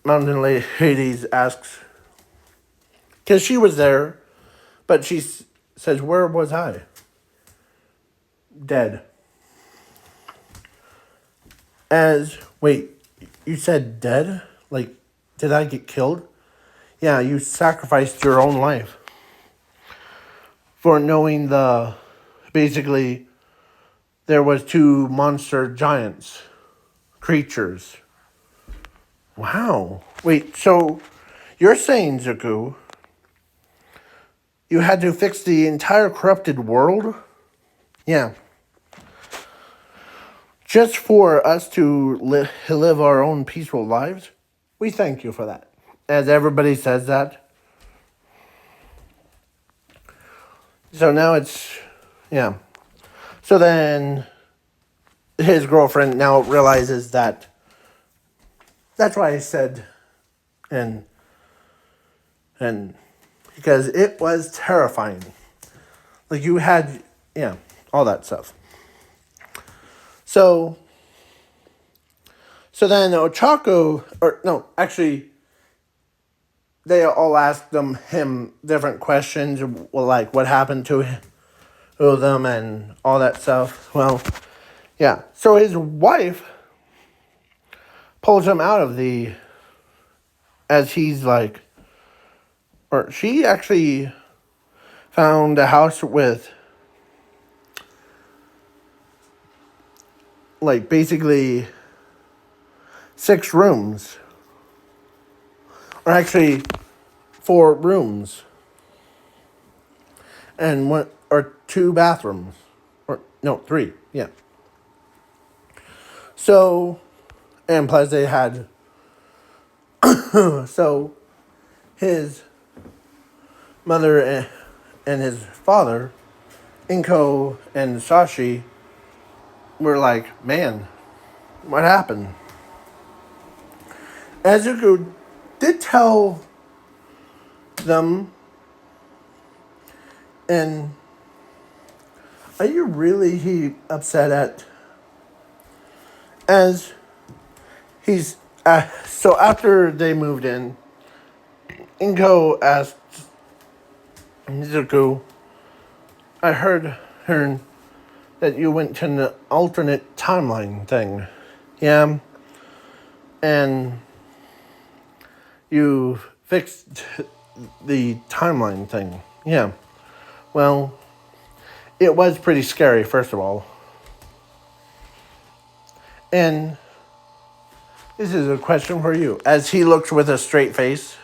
Mountain Ladies asks, because she was there, but she says, "Where was I?" Dead. Wait, you said dead? Like, did I get killed? Yeah, you sacrificed your own life for knowing basically, there was two monster giants, creatures. Wow. Wait, so you're saying, Zuko, you had to fix the entire corrupted world? Yeah. Just for us to live our own peaceful lives? We thank you for that. As everybody says that. So now it's, yeah. So then his girlfriend now realizes that that's why I said, and because it was terrifying. Like you had, yeah, all that stuff. So then Ochako, or no, actually, they all asked him different questions, well, like what happened to them and all that stuff. Well, yeah. So his wife pulls him out of as he's like, or she actually found a house with, like, basically 6 rooms. Or actually, 4 rooms. And 2 bathrooms. Or, no, 3, yeah. So, and plus they had, so his mother and his father, Inko and Sashi, were like, man, what happened? Azuko did tell them, and are you really upset as he's, so after they moved in, Inko asked Zuko, I heard that you went to an alternate timeline thing. Yeah. And you fixed the timeline thing. Yeah. Well, it was pretty scary, first of all. And this is a question for you. As he looks with a straight face,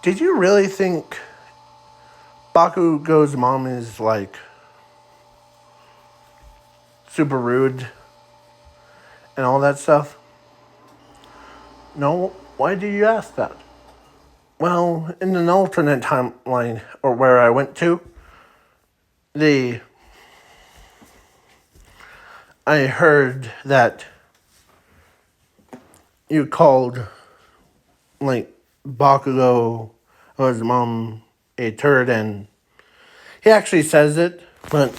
did you really think Bakugo's mom is, like, super rude and all that stuff? No? Why do you ask that? Well, in an alternate timeline, or where I went to, I heard that you called, like, Bakugo's mom a turd, and he actually says it, but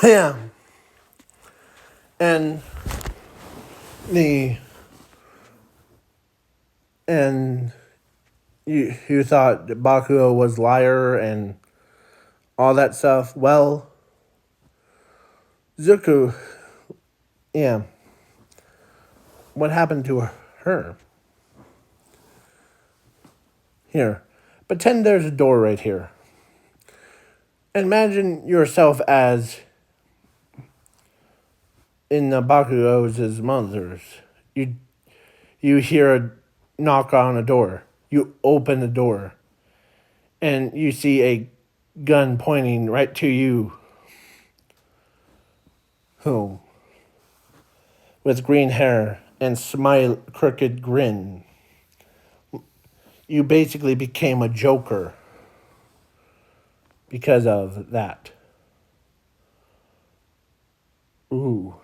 yeah. And you thought that Bakugo was liar and all that stuff. Well, Zuko, yeah. What happened to her? Here, pretend there's a door right here. Imagine yourself as in the Bakugo's mother's. You hear a knock on a door. You open the door, and you see a gun pointing right to you. Who? With green hair and crooked grin. You basically became a Joker because of that. Ooh.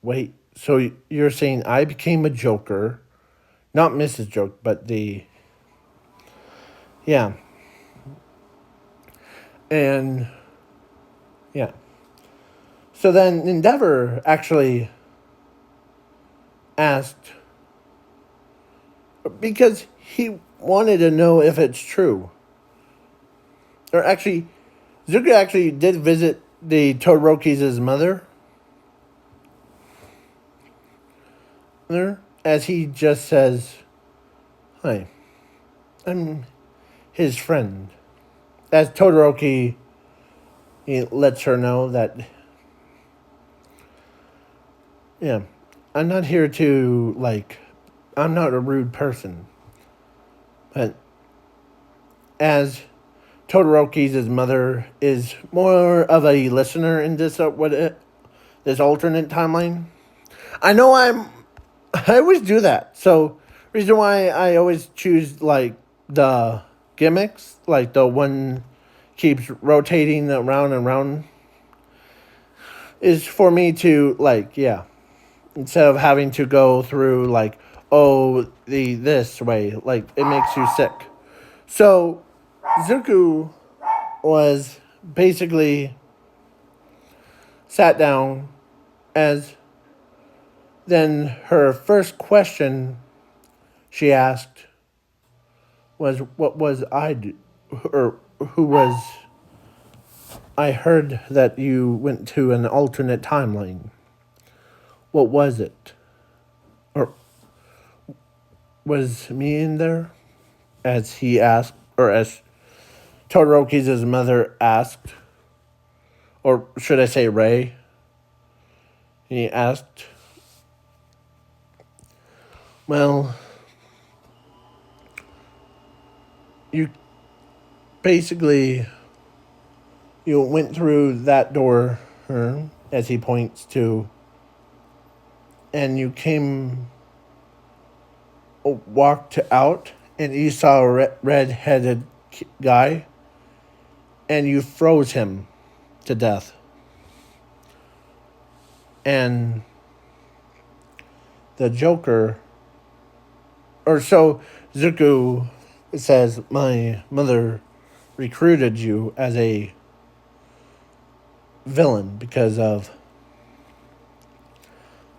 Wait, so you're saying I became a Joker, not Mrs. Joke, but the yeah, and yeah. So then Endeavor actually asked because he wanted to know if it's true. Or actually, Zuko actually did visit the Todorokis' mother. As he just says, "Hi, I'm his friend." As Todoroki, he lets her know that, yeah, I'm not here to, like, I'm not a rude person. But as Todoroki's mother is more of a listener in this this alternate timeline. I know I always do that. So reason why I always choose like the gimmicks, like the one keeps rotating around and around, is for me to like instead of having to go through like the this way, like it makes you sick. So Zuko was basically sat down as then her first question she asked was what was I do, or who was I heard that you went to an alternate timeline. What was it? Or was me in there? As he asked, or as Todoroki's mother asked, or should I say Ray? He asked, well, you basically you went through that door, as he points to, and you walked out, and you saw a red-headed guy, and you froze him to death. And the Joker, or so Zuko says, my mother recruited you as a villain because of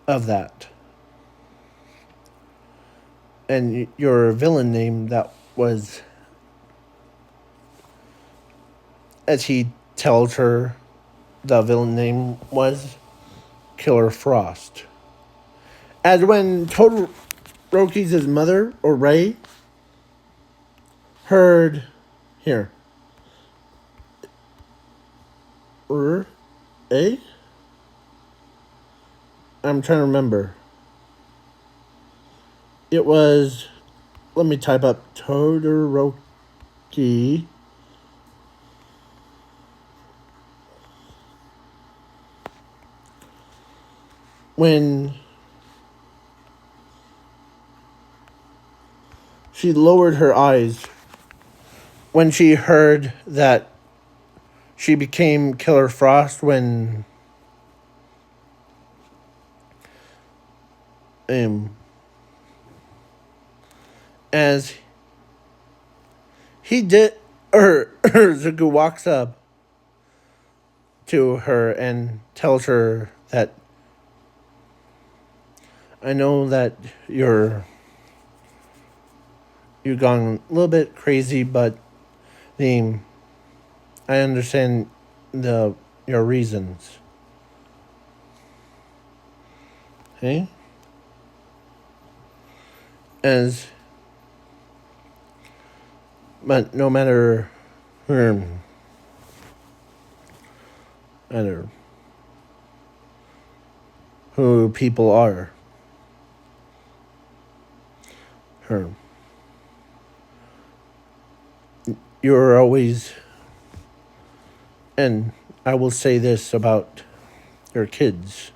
that. And your villain name that was, as he tells her, the villain name was Killer Frost. As when Todoroki's mother, or Ray, heard, here, A? I'm trying to remember. It was, let me type up Todoroki. When she lowered her eyes, when she heard that she became Killer Frost, when as he did, or Zuko walks up to her and tells her that I know that you've gone a little bit crazy, but I understand your reasons. Okay? But no matter who people are, you're always, and I will say this about your kids,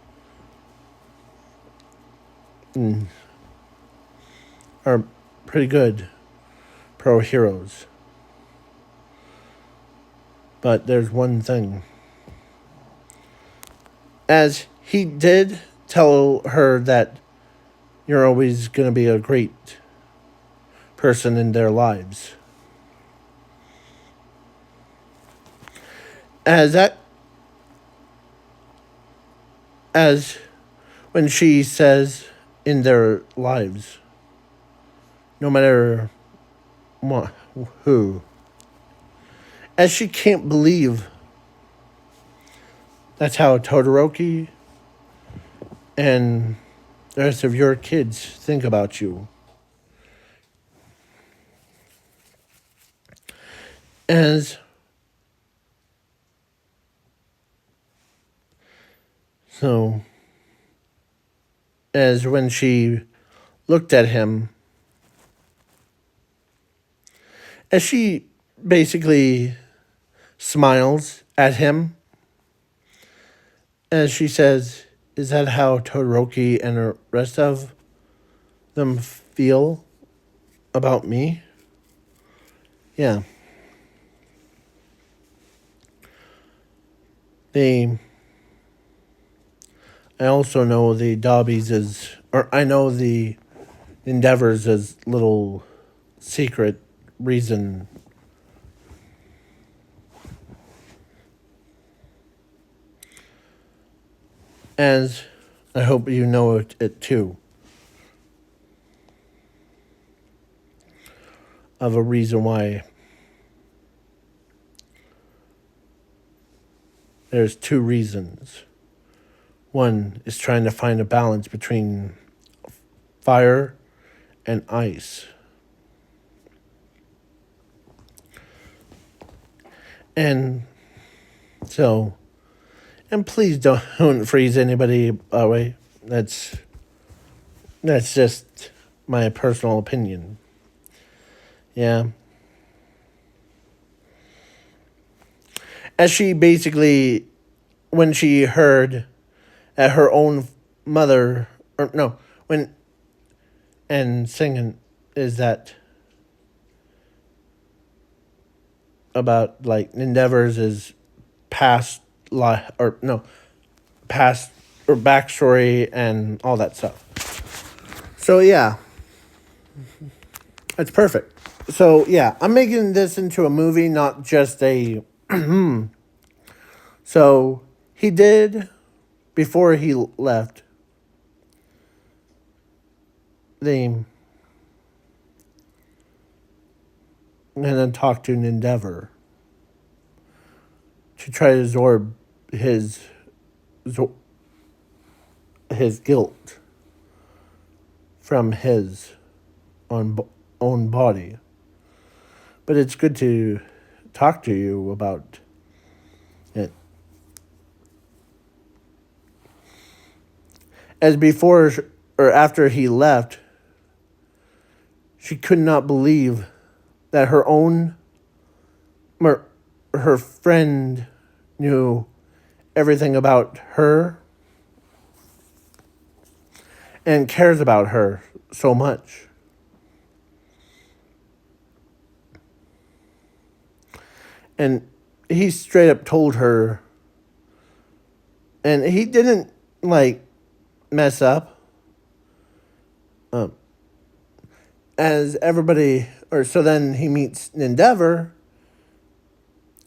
are pretty good pro heroes. But there's one thing. As he did tell her that you're always going to be a great person in their lives. As that as when she says in their lives, no matter what, who, as she can't believe that's how Todoroki and the rest of your kids think about you. As so, as when she looked at him, as she basically smiles at him, as she says, "Is that how Todoroki and the rest of them feel about me?" Yeah. They I also know the Dobbies or I know the Endeavors as little secret reason. As I hope you know it too. Of a reason why there's two reasons. One is trying to find a balance between fire and ice. And so, and please don't freeze anybody away. That's just my personal opinion. Yeah. As she basically, when she heard at her own mother, or no, when, and singing is that about like Endeavors is past life, or no, past or backstory and all that stuff. So yeah, it's perfect. So yeah, I'm making this into a movie, not just a. So he did before he left the and then talked to an Endeavor to try to absorb his guilt from his own body. But it's good to talk to you about it. As before or after he left, she could not believe that her friend knew everything about her and cares about her so much. And he straight up told her, and he didn't like mess up. As everybody, or so then he meets Endeavor,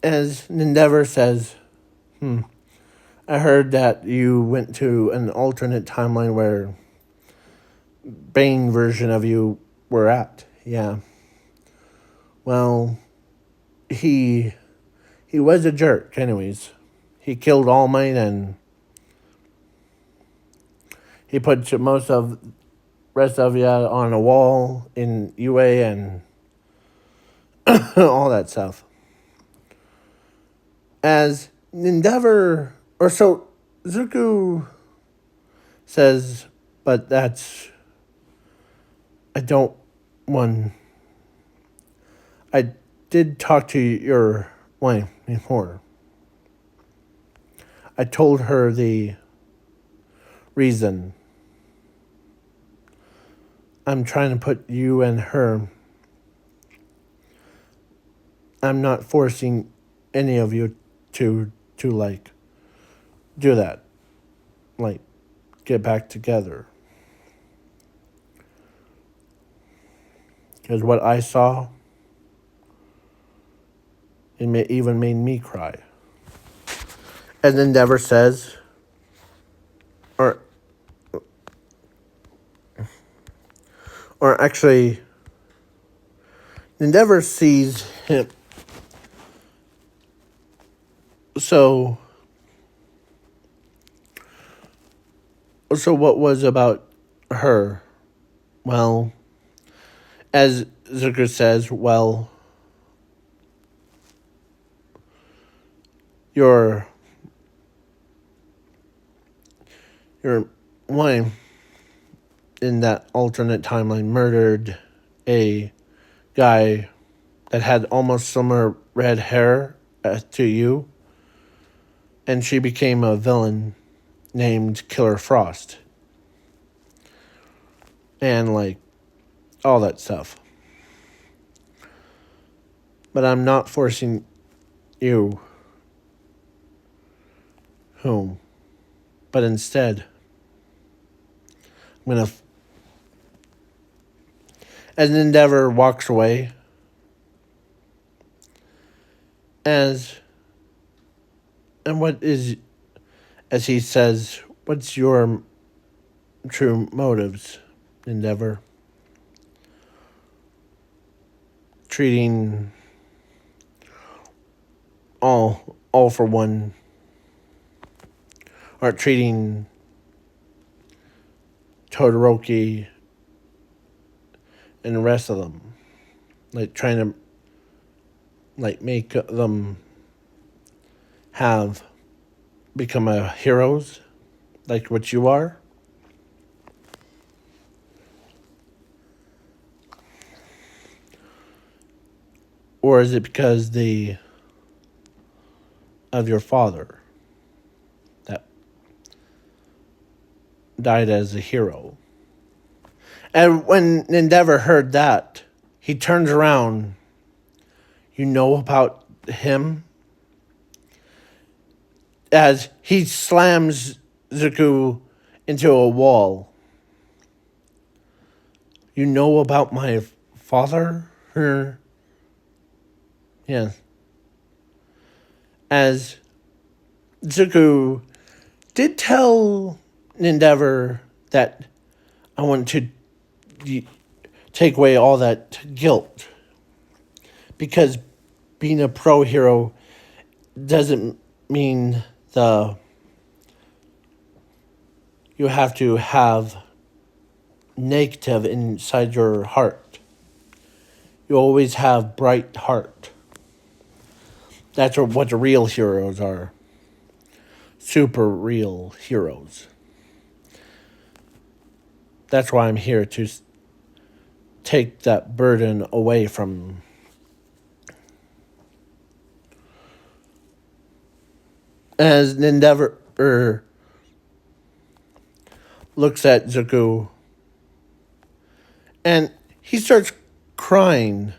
as Endeavor says, I heard that you went to an alternate timeline where Bane version of you were at. Yeah. Well, he was a jerk anyways. He killed All Might and he put most of rest of you on a wall in UA and all that stuff. As Endeavor, or so Zuko says, but that's, I don't want, I did talk to your wife before. I told her the reason. I'm trying to put you and her. I'm not forcing any of you to like do that. Like get back together. Because what I saw, even made me cry. And Endeavor says, or actually, Endeavor sees him. So what was about her? Well, as Zucker says, well, your wife in that alternate timeline murdered a guy that had almost similar red hair to you, and she became a villain named Killer Frost. And, like, all that stuff. But I'm not forcing you home. But instead, I'm going to... As Endeavor walks away, and what is... As he says, what's your true motives, Endeavor? Treating all for one, or treating Todoroki and the rest of them, like trying to, like, make them become heroes, like what you are. Or is it because of your father that died as a hero? And when Endeavor heard that, he turns around. You know about him? As he slams Zuko into a wall. You know about my father? Yes. As Zuko did tell Endeavor that I want to take away all that guilt. Because being a pro hero doesn't mean you have to have negative inside your heart. You always have bright heart. That's what the real heroes are. Super real heroes. That's why I'm here, to take that burden away from... As Endeavor looks at Zuko, and he starts crying.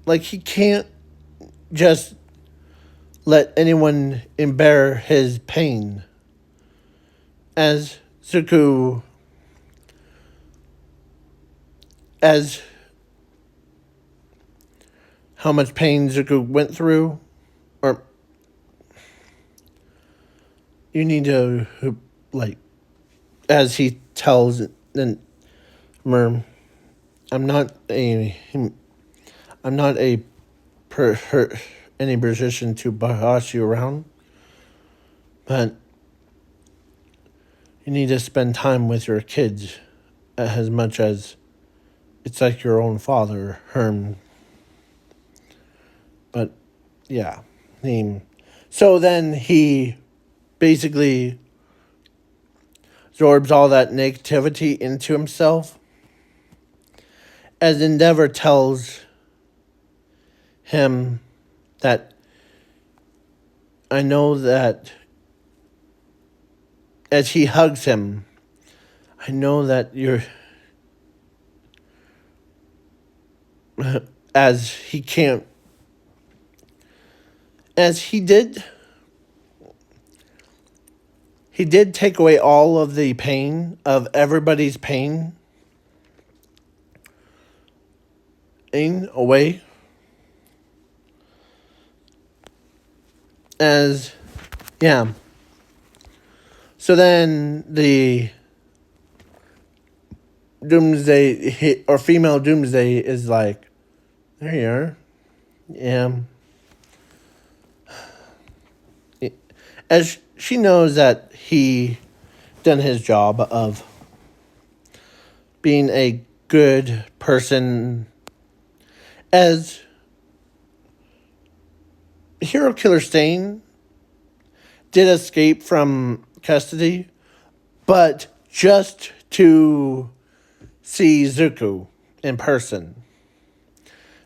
Like, he can't just let anyone bear his pain. As Zuko, as how much pain Zuko went through, or you need to, like, as he tells Merm, I'm not any position to boss you around, but you need to spend time with your kids as much as it's like your own father, Herm. But yeah, so then he basically absorbs all that negativity into himself. As Endeavor tells him that, I know that, as he hugs him, I know that you're, as he can't, as he did, he did take away all of the pain of everybody's pain away. As, yeah. So then the doomsday, or female doomsday, is like, there you are. Yeah. As she knows that he done his job of being a good person, as Hero Killer Stain did escape from custody, but just to see Zuko in person,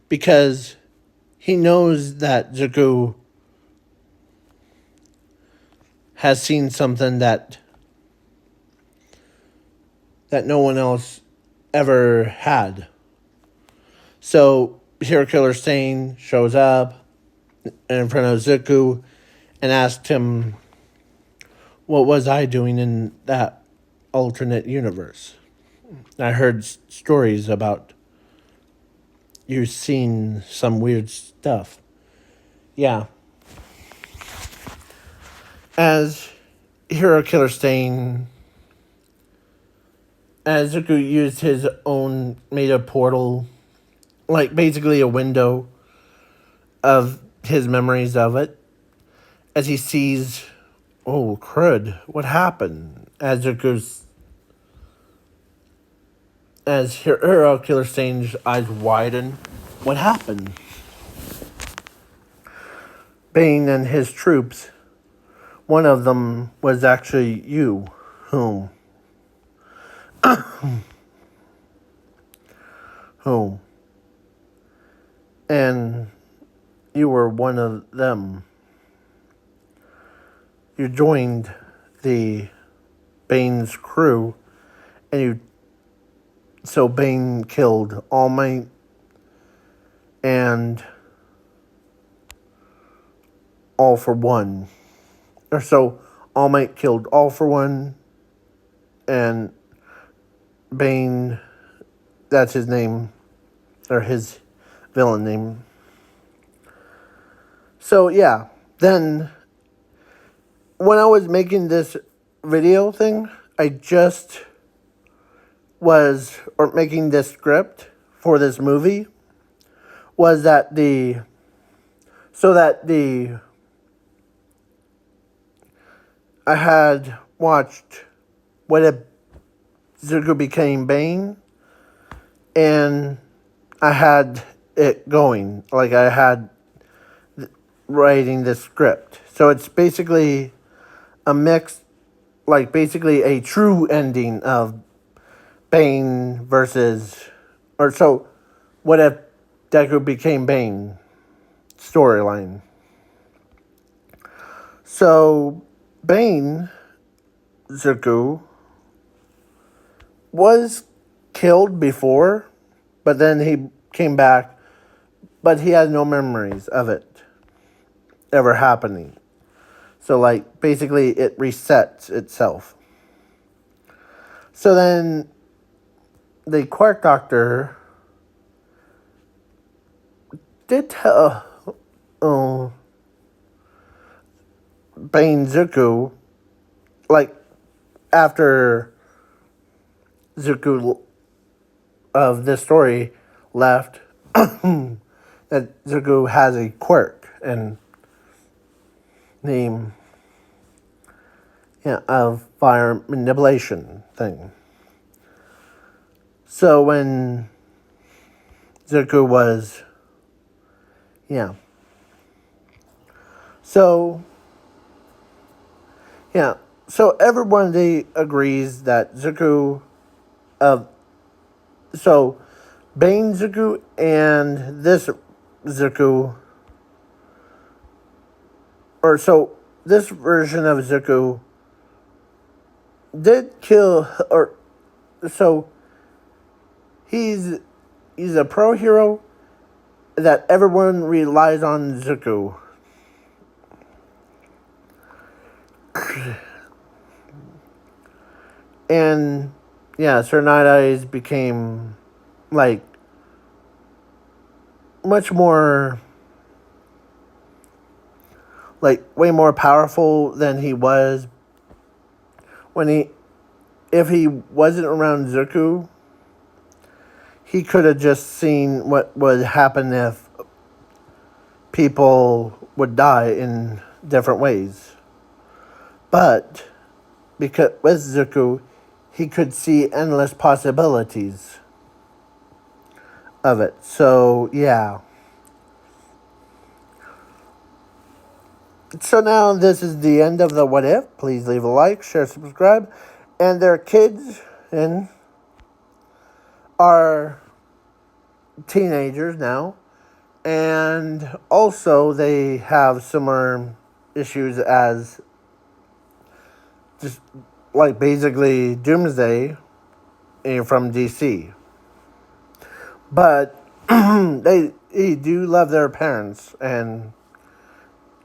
because he knows that Zuko has seen something that no one else ever had. So Hero Killer Stain shows up in front of Zuko and asked him, what was I doing in that alternate universe? I heard stories about you seeing some weird stuff. Yeah. As Hero Killer Stain, as Zuko used his own made-up portal, like basically a window of his memories of it, as he sees, oh crud, what happened? As Hero Killer Stain's eyes widen, what happened? Bane and his troops, one of them was actually you, whom? Whom? And you were one of them. You joined the Bane's crew, and so Bane killed All Might and All for One. Or so All Might killed All for One, and Bane, that's his name, or his villain name. So yeah, then when I was making this video thing, I just was, or making this script for this movie, was that I had watched What If Zuko Became Bane, and I had it going, like I had writing this script. So it's basically a mix, like basically a true ending of Bane versus, or so, What If Deku Became Bane storyline. So Bane, Zuko, was killed before, but then he came back, but he has no memories of it ever happening. So, like, basically it resets itself. So then the Quark Doctor did tell Bane Zuko, like, after Zuko of this story left, that Zuko has a quirk and name, of fire manipulation thing. So when Zuko was, so everyone, they agrees that Zuko, so Bane Zuko and this Zuko, or so this version of Zuko did kill, or so he's a pro hero that everyone relies on Zuko. And yeah, Sir Night Eyes became like much more, like way more powerful than he was when if he wasn't around Zuko, he could have just seen what would happen if people would die in different ways. But because with Zuko, he could see endless possibilities of it. So yeah. So now this is the end of the What If. Please leave a like, share, subscribe. And their kids and are teenagers now. And also they have similar issues as just like basically Doomsday from DC. But they do love their parents and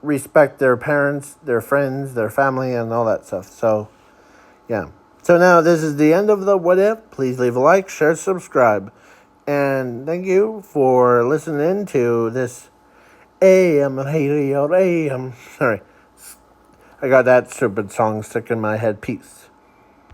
respect their parents, their friends, their family, and all that stuff. So, yeah. So now this is the end of the What If. Please leave a like, share, subscribe. And thank you for listening to this AM radio AM. Sorry. I got that stupid song stuck in my head. Peace.